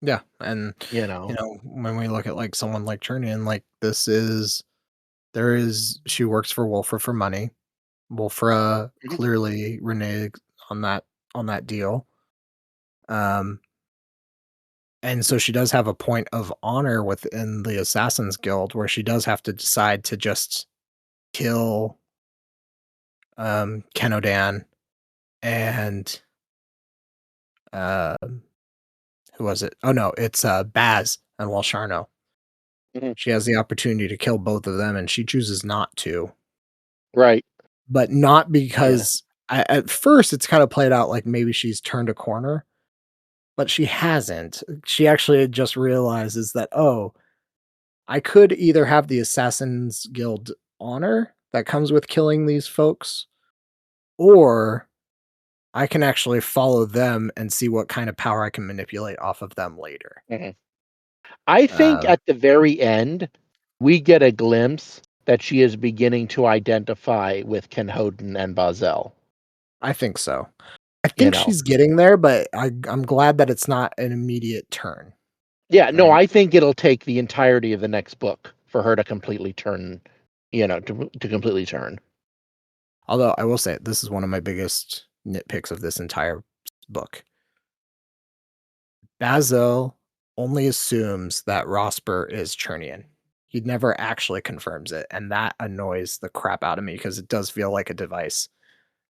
Yeah. And You know. when we look at like someone like Chernian, like this is there is she works for Wolfra for money. Wolfra Mhm. clearly reneged on that deal. Um, and so she does have a point of honor within the Assassin's Guild where she does have to decide to just kill Kenodan and uh, who was it? Oh no, it's Baz and Walsharno. Mhm. She has the opportunity to kill both of them, and she chooses not to. Right. But not Yeah. because at first it's kind of played out like maybe she's turned a corner, but she hasn't. She actually just realizes that, oh, I could either have the Assassin's Guild honor that comes with killing these folks, or I can actually follow them and see what kind of power I can manipulate off of them later. Mhm. I think Um, at the very end, we get a glimpse that she is beginning to identify with Kenhoden and Bazel. I think so. I You think know. she's getting there, but I'm glad that it's not an immediate turn, Yeah, no, right? I think it'll take the entirety of the next book for her to completely turn, to completely turn. Although I will say this is one of my biggest nitpicks of this entire book. Basil only assumes that Rosper is Chernian. He never actually confirms it, and that annoys the crap out of me because it does feel like a device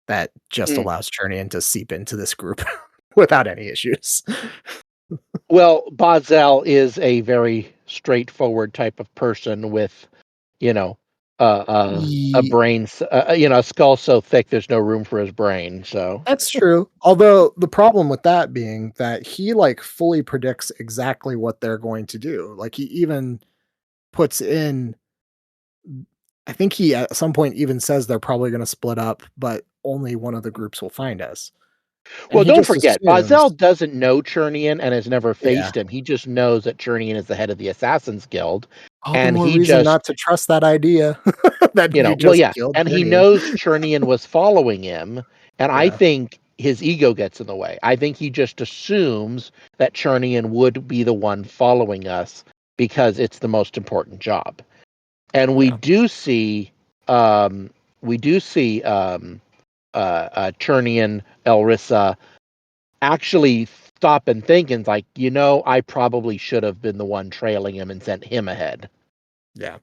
that just Mm. allows Chernian to seep into this group without any issues. Well, Bazel is a very straightforward type of person with, you know, a Ye brain, a skull so thick there's no room for his brain. So, That's true. Although the problem with that being that he like fully predicts exactly what they're going to do. Like he even puts in I think he at some point even says they're probably going to split up, but only one of the groups will find us. And well, he don't just forget, assumes, Bazel doesn't know Chernian and has never yeah, faced him. He just knows that Chernian is the head of the Assassins Guild, all the and more he reason just not to trust that idea that you well, just yeah, killed and he Jernian. knows Chernian was following him, and I Yeah, think his ego gets in the way. I think he just assumes that Chernian would be the one following us because it's the most important job. And yeah, um, we do see Chernian Elrissa actually stop and think and like, I probably should have been the one trailing him and sent him ahead. yeah,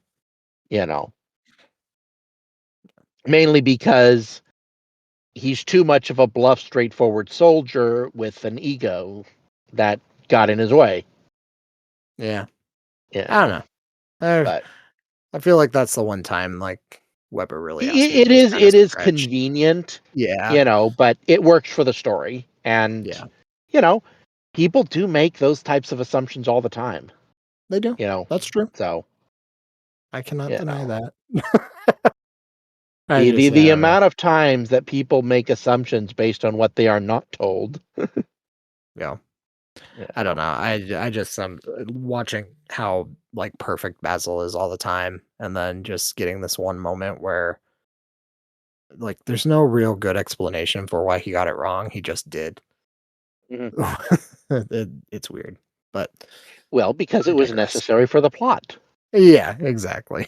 You know, mainly because he's too much of a bluff, straightforward soldier with an ego that got in his way. yeah. You I don't know, know. I but I feel like that's the one time like Weber really asked me to it just is kind of it is stretch. convenient, Yeah, but it works for the story, and yeah, you know, people do make those types of assumptions all the time. they do. You know, That's true. so I cannot you deny know that. I the just, I the don't know. amount of times that people make assumptions based on what they are not told. Yeah. You I don't know. know. I just watching how like perfect Basil is all the time, and then just getting this one moment where like there's no real good explanation for why he got it wrong. He just did. Mhm. It's weird, but Well, because I it was digress. necessary for the plot. Yeah, exactly.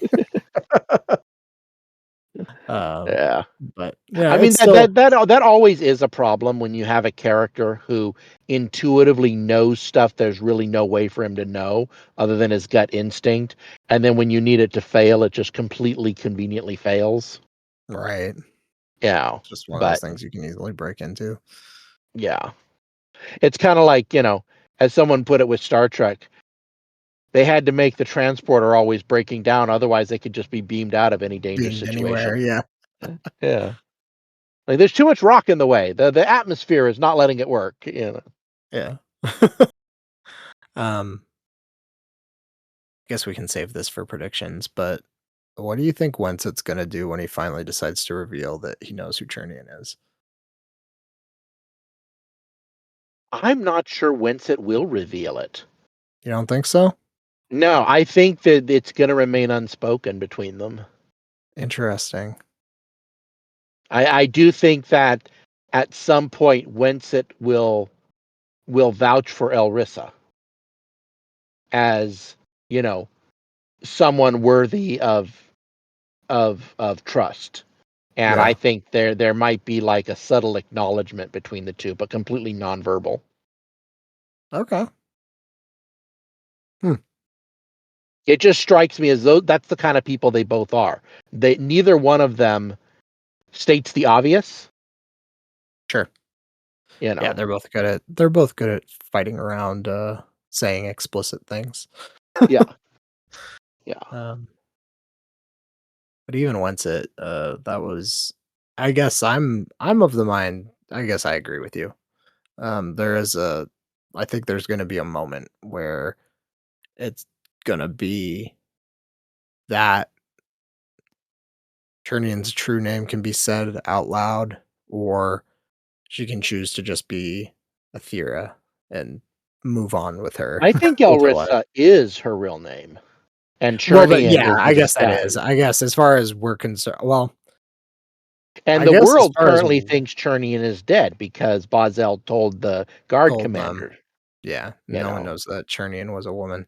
um, Yeah. but yeah, I mean it's still that always is a problem when you have a character who intuitively knows stuff there's really no way for him to know other than his gut instinct, and then when you need it to fail, it just completely conveniently fails. right. Yeah, It's just one of those but things you can easily break into. yeah, it's kind of like as someone put it with Star Trek, they had to make the transporter always breaking down, otherwise they could just be beamed out of any dangerous Beamed anywhere, situation. yeah, Yeah, like there's too much rock in the way. The atmosphere is not letting it work. yeah. um, guess we can save this for predictions, but what do you think Wence's gonna do when he finally decides to reveal that he knows who Chernian is? I'm not sure whence it will reveal it. You don't think so? No, I think that it's going to remain unspoken between them. Interesting. I do think that at some point whence it will vouch for Elrissa as you know someone worthy of trust. And I Yeah. think there might be like a subtle acknowledgement between the two, but completely nonverbal. Okay. Hmm. It just strikes me as though that's the kind of people they both are. They neither one of them states the obvious, Sure. you Yeah, know. they're both good at fighting around saying explicit things. Yeah, yeah. um but even once that was I guess I'm of the mind I guess I agree with you. There is a I think there's gonna be a moment where it's gonna be that Chernian's true name can be said out loud, or she can choose to just be Athera and move on with her I think with her life. Elrissa is her real name, and Well, but Chernian yeah, is I the guess that is. disguise. I guess as far as we're concerned, well, And I the guess as world far as currently thinks Chernian is dead because Bazel told the guard told them, commander, yeah, you no one know. knows that Chernian was a woman.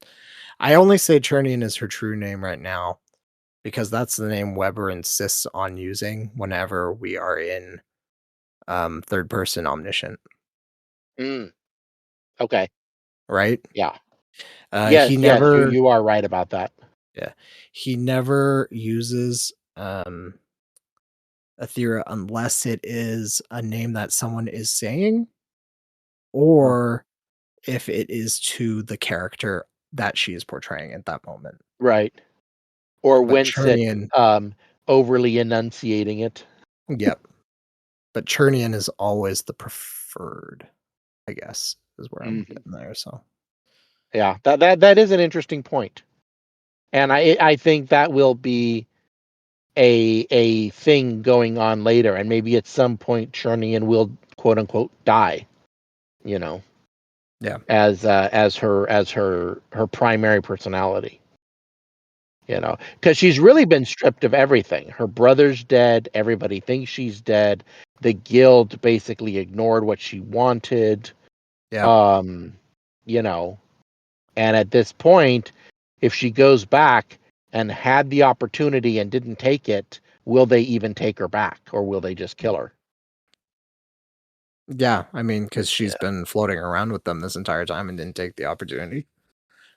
I only say Chernian is her true name right now because that's the name Weber insists on using whenever we are in third person omniscient, Mm, okay. right? Yeah. He Yes, yes, you never you are right about that. yeah, he never uses, Aethera unless it is a name that someone is saying, Oh, or if it is to the character that she is portraying at that moment. right. Or But Winsett, Chernian overly enunciating it. Yep, but Chernian is always the preferred, I guess, is where I'm Mhm. getting there, so Yeah, that is an interesting point, and I think that will be a thing going on later, and maybe at some point Chernian will quote unquote die, you know, yeah. as her primary personality, because she's really been stripped of everything. Her brother's dead. Everybody thinks she's dead. The guild basically ignored what she wanted. Yep. Um, you know, and at this point, if she goes back and had the opportunity and didn't take it, will they even take her back, or will they just kill her? Yeah, I mean, because 'cause she's Yeah. been floating around with them this entire time and didn't take the opportunity.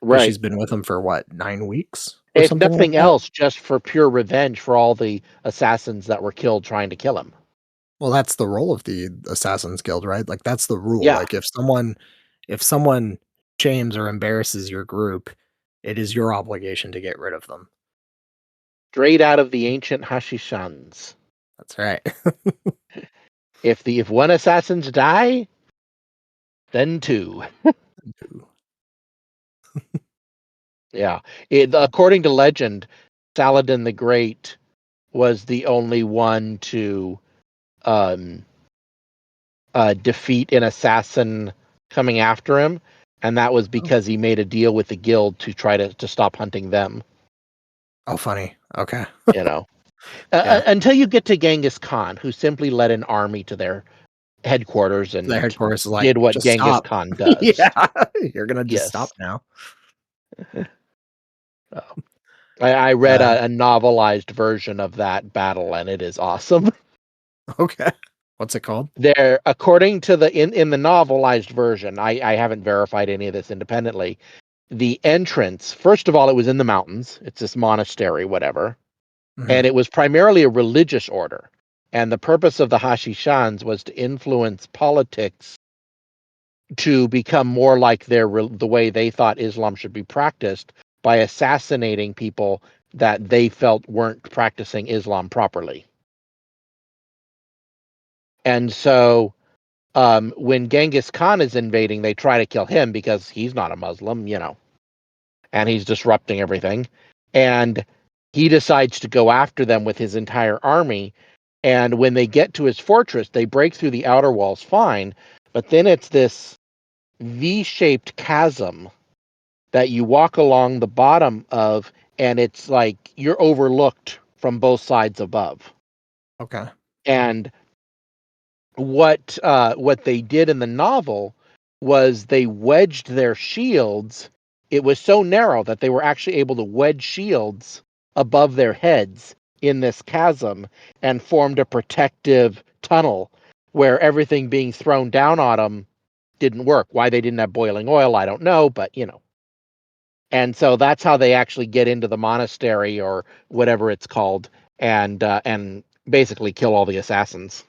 Because 'Cause Right. she's been with them for what, 9 weeks or If something like nothing that? else, just for pure revenge for all the assassins that were killed trying to kill him. Well, that's the role of the Assassin's Guild, right? Like, that's the rule, Yeah. like, if someone shames or embarrasses your group, it is your obligation to get rid of them. Straight out of the ancient Hashishans. That's right. If one assassins die, then two. Yeah. According to legend, Saladin the Great was the only one to um defeat an assassin coming after him, and that was Oh. because he made a deal with the guild to try to stop hunting them. Oh, funny. Okay. You know, Yeah. until you get to Genghis Khan, who simply led an army to their headquarters The and headquarters is like, did what "Just Genghis stop." Khan does. Yeah. You're gonna just stop Yes. now. So, I read Uh, a novelized version of that battle, and it is awesome. okay. What's it called? There, according to in the novelized version, I haven't verified any of this independently. The entrance, first of all, it was in the mountains. It's this monastery, whatever, Mhm. and it was primarily a religious order. And the purpose of the Hashishans was to influence politics to become more like the way they thought Islam should be practiced by assassinating people that they felt weren't practicing Islam properly. And so when Genghis Khan is invading, they try to kill him because he's not a Muslim, and he's disrupting everything. And he decides to go after them with his entire army. And when they get to his fortress, they break through the outer walls fine. But then it's this V shaped chasm that you walk along the bottom of, and it's like you're overlooked from both sides above. Okay. And what they did in the novel was they wedged their shields. It was so narrow that they were actually able to wedge shields above their heads in this chasm and formed a protective tunnel where everything being thrown down on them didn't work. Why they didn't have boiling oil, I don't know, but. And so that's how they actually get into the monastery or whatever it's called, and basically kill all the assassins.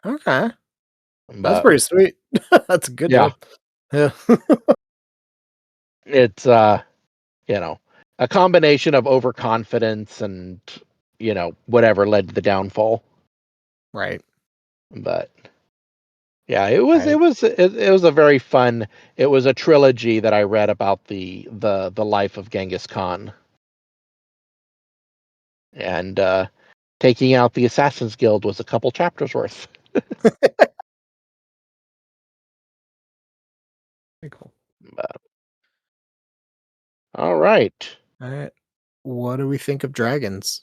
Okay. That's But pretty sweet. That's a good yeah, tip. Yeah. it's you know, a combination of overconfidence and whatever led to the downfall. Right. But yeah, it was Right. it was it was a very fun. It was a trilogy that I read about the life of Genghis Khan, and taking out the Assassin's Guild was a couple chapters worth. Very cool. But, all right. Alright. What do we think of dragons?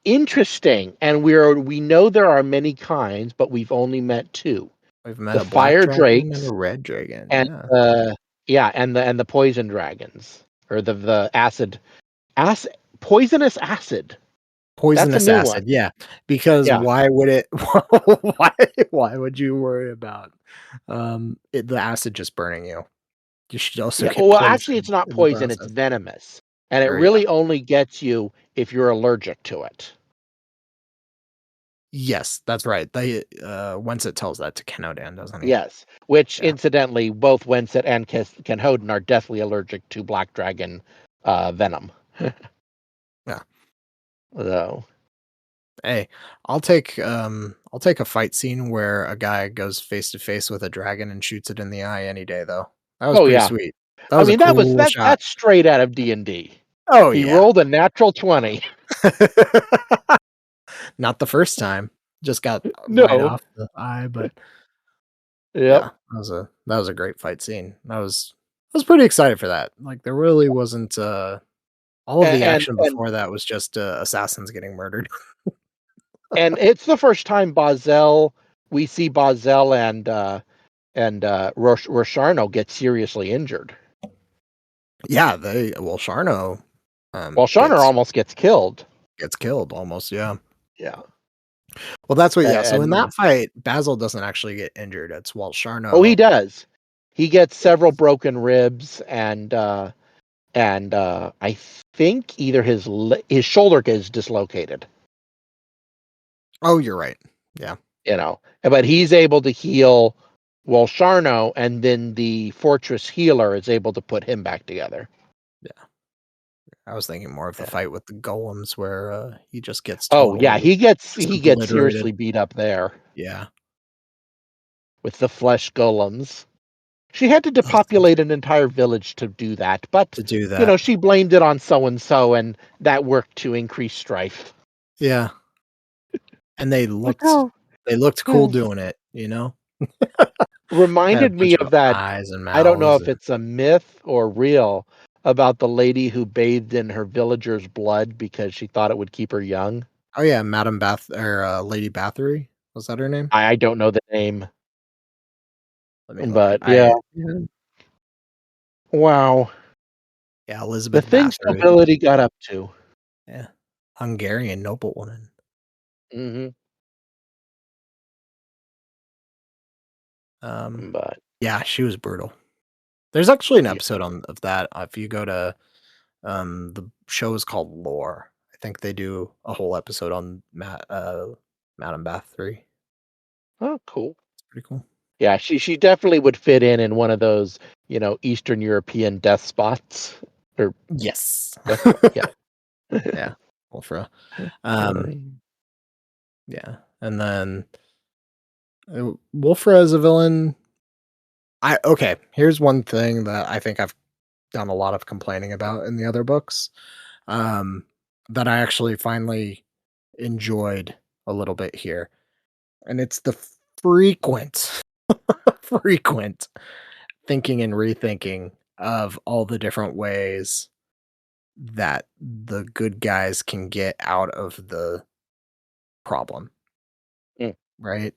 Interesting. And we know there are many kinds, but we've only met two. We've met The a black fire dragon and a drakes red dragon, and yeah. the poison dragons. Or the acid poisonous acid. That's a Poisonous new one. acid, yeah, because Yeah. why would it why why would you worry about, the acid just burning you? You should also Yeah, get well, actually, it's poisoned not in the poison, it's process. venomous, and it Or yeah. really only gets you if you're allergic to it. Yes, that's right. They, Winsett tells that to Kenodan, doesn't he? Yes, which Yeah, incidentally, both Wenset and Kenhoden are deathly allergic to black dragon, venom. yeah. So, Hey, I'll take a fight scene where a guy goes face to face with a dragon and shoots it in the eye any day, though. That was oh, pretty yeah. sweet. That I was a mean, cool shot. that's straight out of D&D. Oh, He yeah. rolled a natural 20. Not the first time. Just got right No. off the eye, but Yep. yeah, that was a great fight scene. I was pretty excited for that. Like, there really wasn't, all of the And action and before that was just, assassins getting murdered. and it's the first time we see Bazel and Rosharno get seriously injured. Yeah, Sharno, Well, Sharner almost gets killed. gets killed almost, yeah. Yeah. Well, that's what yeah, so in And that fight, Basil doesn't actually get injured, it's Walt oh, he Sharno. does. He gets Yeah. several broken ribs and I think either his shoulder gets dislocated, Oh, you're right. Yeah, but he's able to heal Walsharno, and then the fortress healer is able to put him back together. yeah. I was thinking more of the Yeah. fight with the golems where, he just gets Oh yeah, totally just he gets obliterated. seriously beat up there Yeah. with the flesh golems. She had to Those things depopulate an entire village to do that, but to do that. she blamed it on so and so, and that worked to increase strife. Yeah, and Like, oh they looked cool yes, doing it, you know? Had a reminded me bunch of of that. eyes and I don't know mouths if and it's a myth or real about the lady who bathed in her villagers' blood because she thought it would keep her young. oh, yeah, Madame Bath or, Lady Bathory? Was that her name? I don't know the name, Let me look. but yeah, Yeah, wow, yeah, the Elizabeth things Bathory. nobility got up to. Yeah. Hungarian noblewoman. Hmm. Um, But yeah, she was brutal. There's actually an yeah, episode on of that, if you go to, the show is called Lore. I think they do a whole episode on Madame Bathory. oh, cool. It's pretty cool. Yeah, she definitely would fit in one of those, Eastern European death spots or Yes. death spot. Yeah. Yeah, Wolfra. Uh, Um, yeah, and then, Wolfra as a villain, okay, here's one thing that I think I've done a lot of complaining about in the other books, um, that I actually finally enjoyed a little bit here, and it's the frequent, frequent thinking and rethinking of all the different ways that the good guys can get out of the problem, mm, right?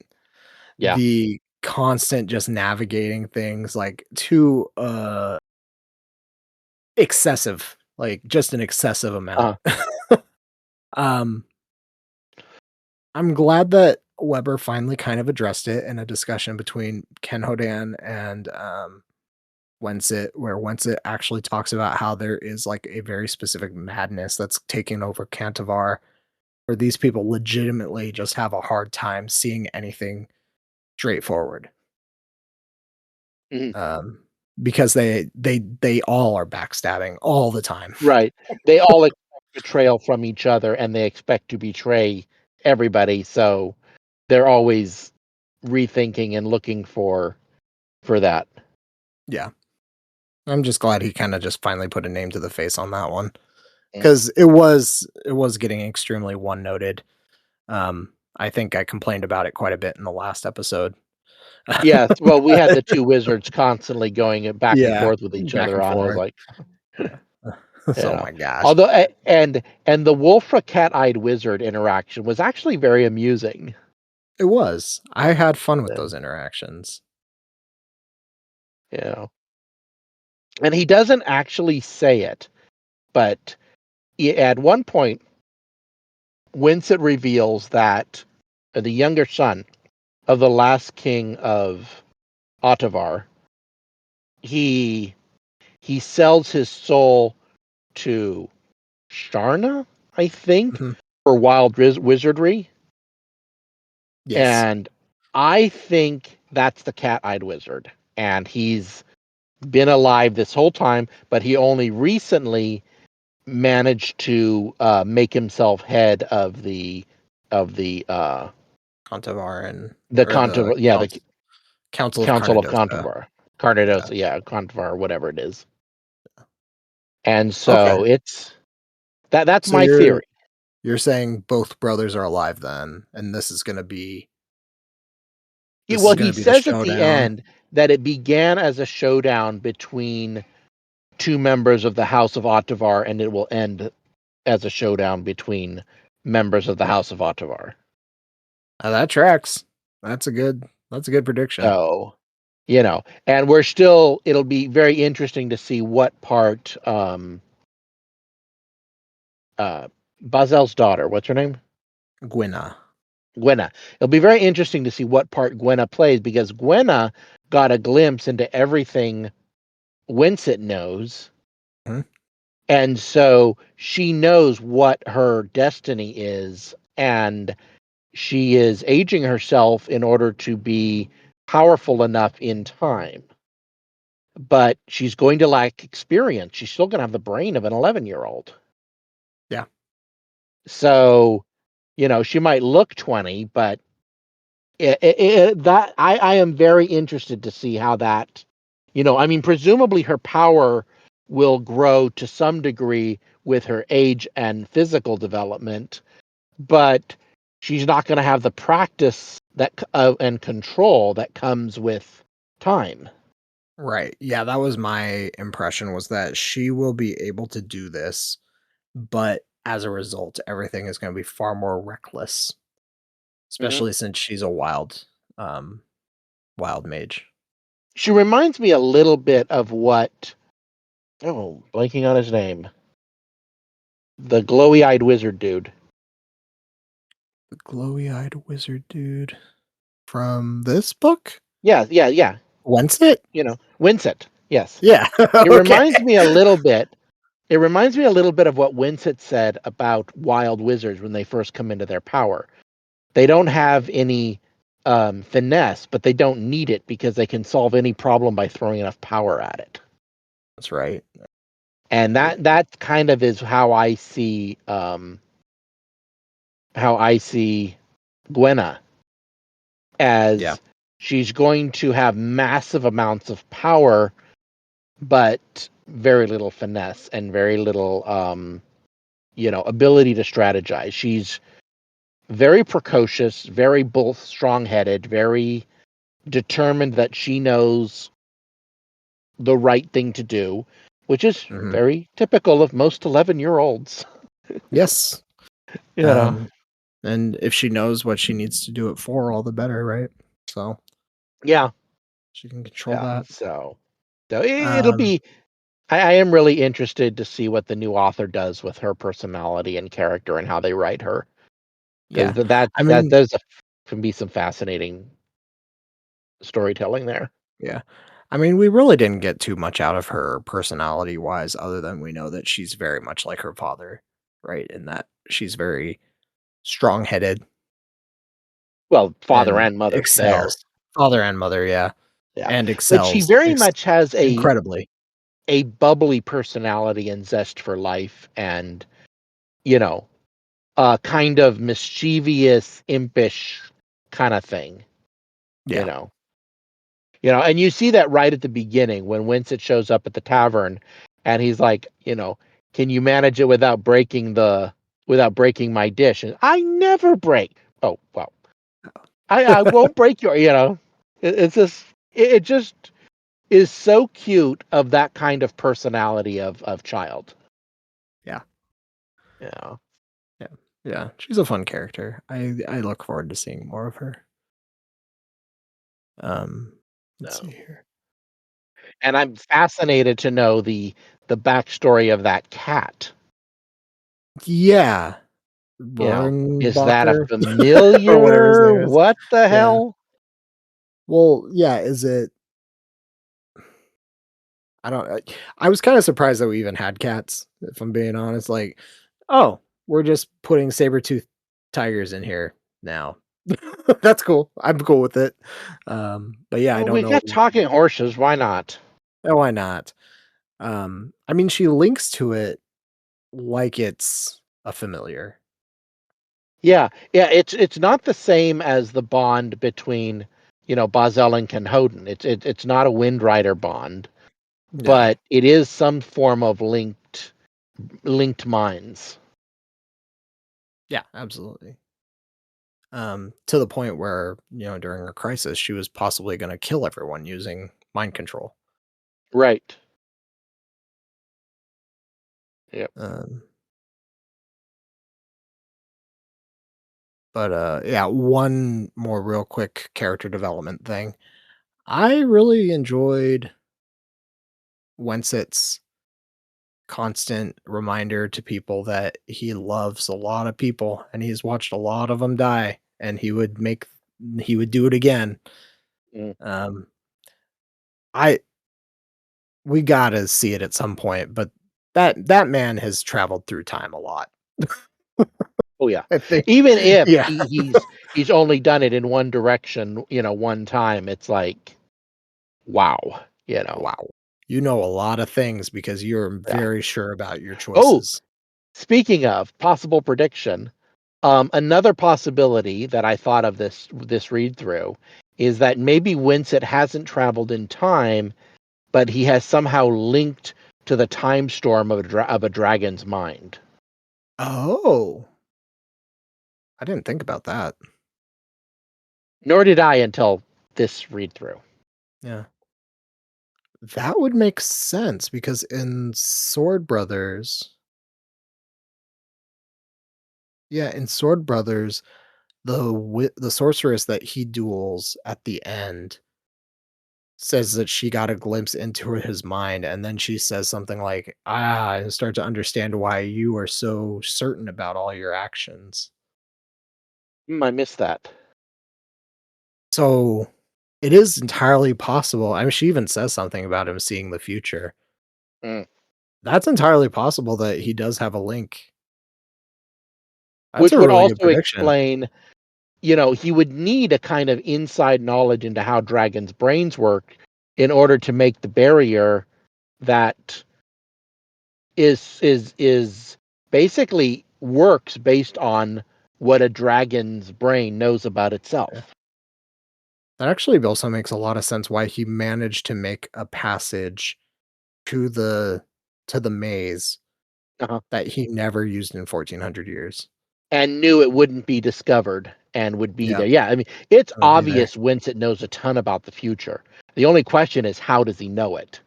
yeah. The constant just navigating things like too excessive, like just an excessive amount. Uh, um I'm glad that Weber finally kind of addressed it in a discussion between Ken Hodan and Wensit, where Wensit actually talks about how there is like a very specific madness that's taking over Cantivar, where these people legitimately just have a hard time seeing anything straightforward. mhm. Um, because they all are backstabbing all the time. Right. They all expect betrayal from each other, and they expect to betray everybody, so they're always rethinking and looking for that. Yeah. I'm just glad he kind of just finally put a name to the face on that one Mm. because it was getting extremely one noted. I think I complained about it quite a bit in the last episode. Yes, well, we had the 2 wizards constantly going back and Yeah, forth with each back other and on, I was forth. like, Yeah. you Oh know. my gosh. Although and the Wolfra cat-eyed wizard interaction was actually very amusing. It was. I had fun with Yeah, those interactions. you know. And he doesn't actually say it, but at one point Winsett reveals that the younger son of the last king of Ottavar, he sells his soul to Sharna, I think, Mhm. for wild wizardry, Yes. and I think that's the cat-eyed wizard, and he's been alive this whole time, but he only recently managed to make himself head of Contovar and the or the Council of Council of Carnadosa. Contovar, Yeah. Carnadosa, yeah, Contovar, whatever it is. And Okay. so that's So my theory. you're saying both brothers are alive then, and this is Well, gonna he be the says at the showdown. end that it began as a showdown between two members of the House of Ottavar, and it will end as a showdown between members of the House of Ottavar. That tracks. That's a good prediction. So, and it'll be very interesting to see what part uh Bazel's daughter, what's her name? Gwenna. Gwenna. It'll be very interesting to see what part Gwenna plays, because Gwenna got a glimpse into everything Winsett knows. Mhm. And so she knows what her destiny is, and she is aging herself in order to be powerful enough in time. But she's going to lack experience. She's still going to have the brain of an 11-year-old. Yeah. So, she might look 20, but that I am very interested to see how that, I mean, presumably her power will grow to some degree with her age and physical development, but she's not going to have the practice and control that comes with time. Right. Yeah, that was my impression, was that she will be able to do this, but as a result, everything is gonna be far more reckless, Mhm. especially since she's a um, wild mage. She reminds me a little bit of what, blanking on his name, the glowy-eyed wizard dude. The glowy-eyed wizard dude from this book? Yeah, yeah, yeah. Winsett? Winsett. Yes. Yeah. It Okay. reminds me a little bit. It reminds me a little bit of what Winsett said about wild wizards when they first come into their power. They don't have any finesse, but they don't need it because they can solve any problem by throwing enough power at it. That's right. And Right. that kind of is how I see Gwenna, Yeah. as she's going to have massive amounts of power, but very little finesse and very little ability to strategize. She's very precocious, very both strong-headed, very determined that she knows the right thing to do, which is Mhm. very typical of most 11-year-olds. Yes. You know. Um, and if she knows what she needs to do it for, all the better, right? So, Yeah, she can control yeah. that. So it'll Um, be. I am really interested to see what the new author does with her personality and character and how they write her, because yeah. I mean, can be some fascinating storytelling there. yeah. I mean, we really didn't get too much out of her personality-wise other than we know that she's very much like her father, right? In that she's very strong-headed Well, father and and mother there. excels. Father and mother, yeah, Yeah. and But she excels very much has incredibly. a bubbly personality and zest for life, and, you know, a kind of mischievous, impish kind of thing, you Yeah, know. And you see that right at the beginning when Winsett shows up at the tavern, and he's like, "Can you manage it without breaking my dish?" And I never break. Oh, well, I won't break your. It's just it just is so cute of that kind of personality of child. yeah, Yeah. yeah, yeah, she's a fun character. I look forward to seeing more of her. Um, let's see No. here. And I'm fascinated to know the backstory of that cat. Yeah. You know, is that a Rohrenbacher or whatever his familiar? name is. What the Yeah. hell? Well, yeah, is it I don't I was kinda surprised that we even had cats, if I'm being honest, like, "Oh, we're just putting saber-toothed tigers in here now." That's cool. I'm cool with it. But yeah, I Well, don't we know. got talking horses, why not? Why not? I mean, she links to it like it's a familiar. Yeah, yeah, it's not the same as the bond between, Bazel and Kenhoden. It's not a Wind Rider bond, Yeah. but it is some form of linked minds. Yeah, absolutely. To the point where, during a crisis, she was possibly gonna kill everyone using mind control. Right. Yep. Um, but yeah, one more real quick character development thing. I really enjoyed Wensit's constant reminder to people that he loves a lot of people and he's watched a lot of them die and he would do it again. Mm. Um, I we gotta see it at some point, but that man has traveled through time a lot. Oh, yeah. I think, Even if yeah. he's only done it in one direction, one time, it's like, wow. Wow. You know a lot of things because you're Yeah. very sure about your Oh, choices. speaking of possible prediction, another possibility that I thought of this read through is that maybe Winsett hasn't traveled in time, but he has somehow linked to the time storm of a dragon's mind. Oh, I didn't think about that. Nor did I until this read through. Yeah. That would make sense because in Sword Brothers, yeah, in Sword Brothers, the sorceress that he duels at the end says that she got a glimpse into his mind, and then she says something like, I start to understand why you are so certain about all your actions." I missed that. So it is entirely possible. I mean, she even says something about him seeing the future. Mm. That's entirely possible that he does have a link. That's Which a would really good also prediction. explain, he would need a kind of inside knowledge into how dragons' brains work in order to make the barrier that is basically works based on what a dragon's brain knows about Yeah. itself. That actually also makes a lot of sense why he managed to make a passage to the maze Uh-huh. that he never used in 1400 years. And knew it wouldn't be discovered and would be Yep, there. Yeah, I mean, it's it would be there. obvious Winsett knows a ton about the future. The only question is, how does he know it?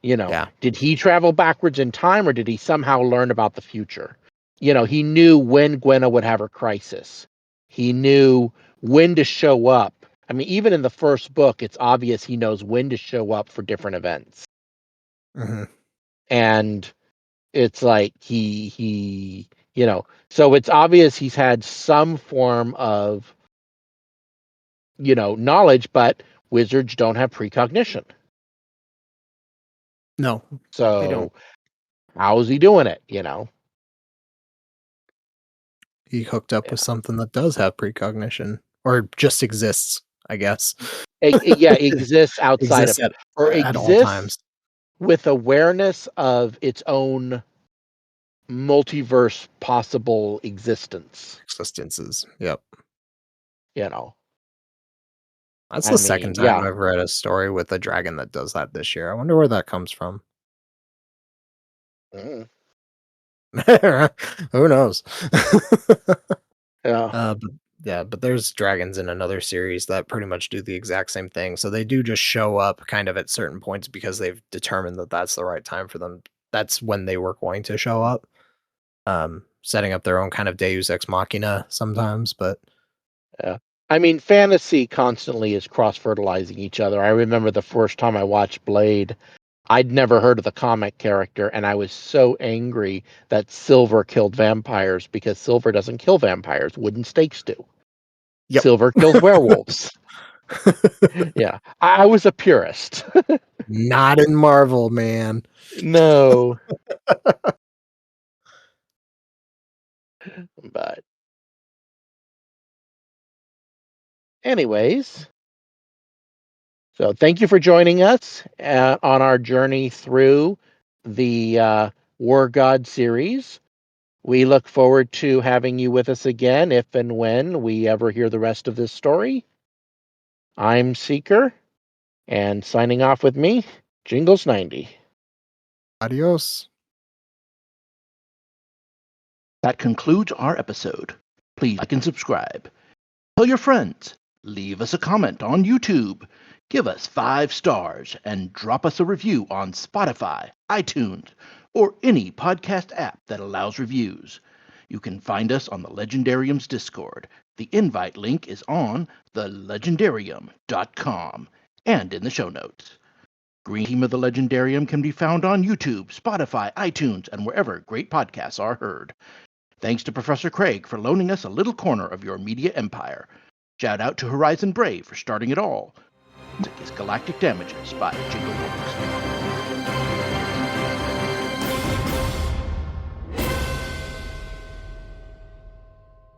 Yeah. Did he travel backwards in time or did he somehow learn about the future? He knew when Gwenna would have her crisis. He knew when to show up. I mean, even in the first book, it's obvious he knows when to show up for different events. Mhm. And it's like so it's obvious he's had some form of, knowledge, but wizards don't have precognition. No, they don't. So how's he doing it, He hooked up with Yeah. something that does have precognition or just exists, I guess. Yeah, exists outside of Exists or at all exists times. with awareness of its own multiverse possible existence, Existences. Yep. you know. That's I the second mean, time yeah. I've read a story with a dragon that does that this year. I wonder where that comes from. Mm, Who knows? yeah. But yeah, but there's dragons in another series that pretty much do the exact same thing. So they do just show up kind of at certain points because they've determined that that's the right time for them. That's when they were going to show up. Setting up their own kind of Deus ex machina sometimes, but Yeah. I mean, fantasy constantly is cross fertilizing each other. I remember the first time I watched Blade, I'd never heard of the comic character, and I was so angry that Silver killed vampires because Silver doesn't kill vampires. Wooden stakes do. Yep. Silver kills werewolves. Yeah, I was a purist. Not in Marvel, man. No, but anyways, so thank you for joining us on our journey through the War God series. We look forward to having you with us again if and when we ever hear the rest of this story. I'm Seeker, and signing off with me, Jingles 90. Adios. That concludes our episode. Please like and subscribe. Tell your friends. Leave us a comment on YouTube. Give us 5 stars and drop us a review on Spotify, iTunes, or any podcast app that allows reviews. You can find us on the Legendarium's Discord. The invite link is on thelegendarium.com and in the show notes. Green Team of the Legendarium can be found on YouTube, Spotify, iTunes, and wherever great podcasts are heard. Thanks to Professor Craig for loaning us a little corner of your media empire. Shout out to Horizon Brave for starting it all. Music is Galactic Damages by Jingle.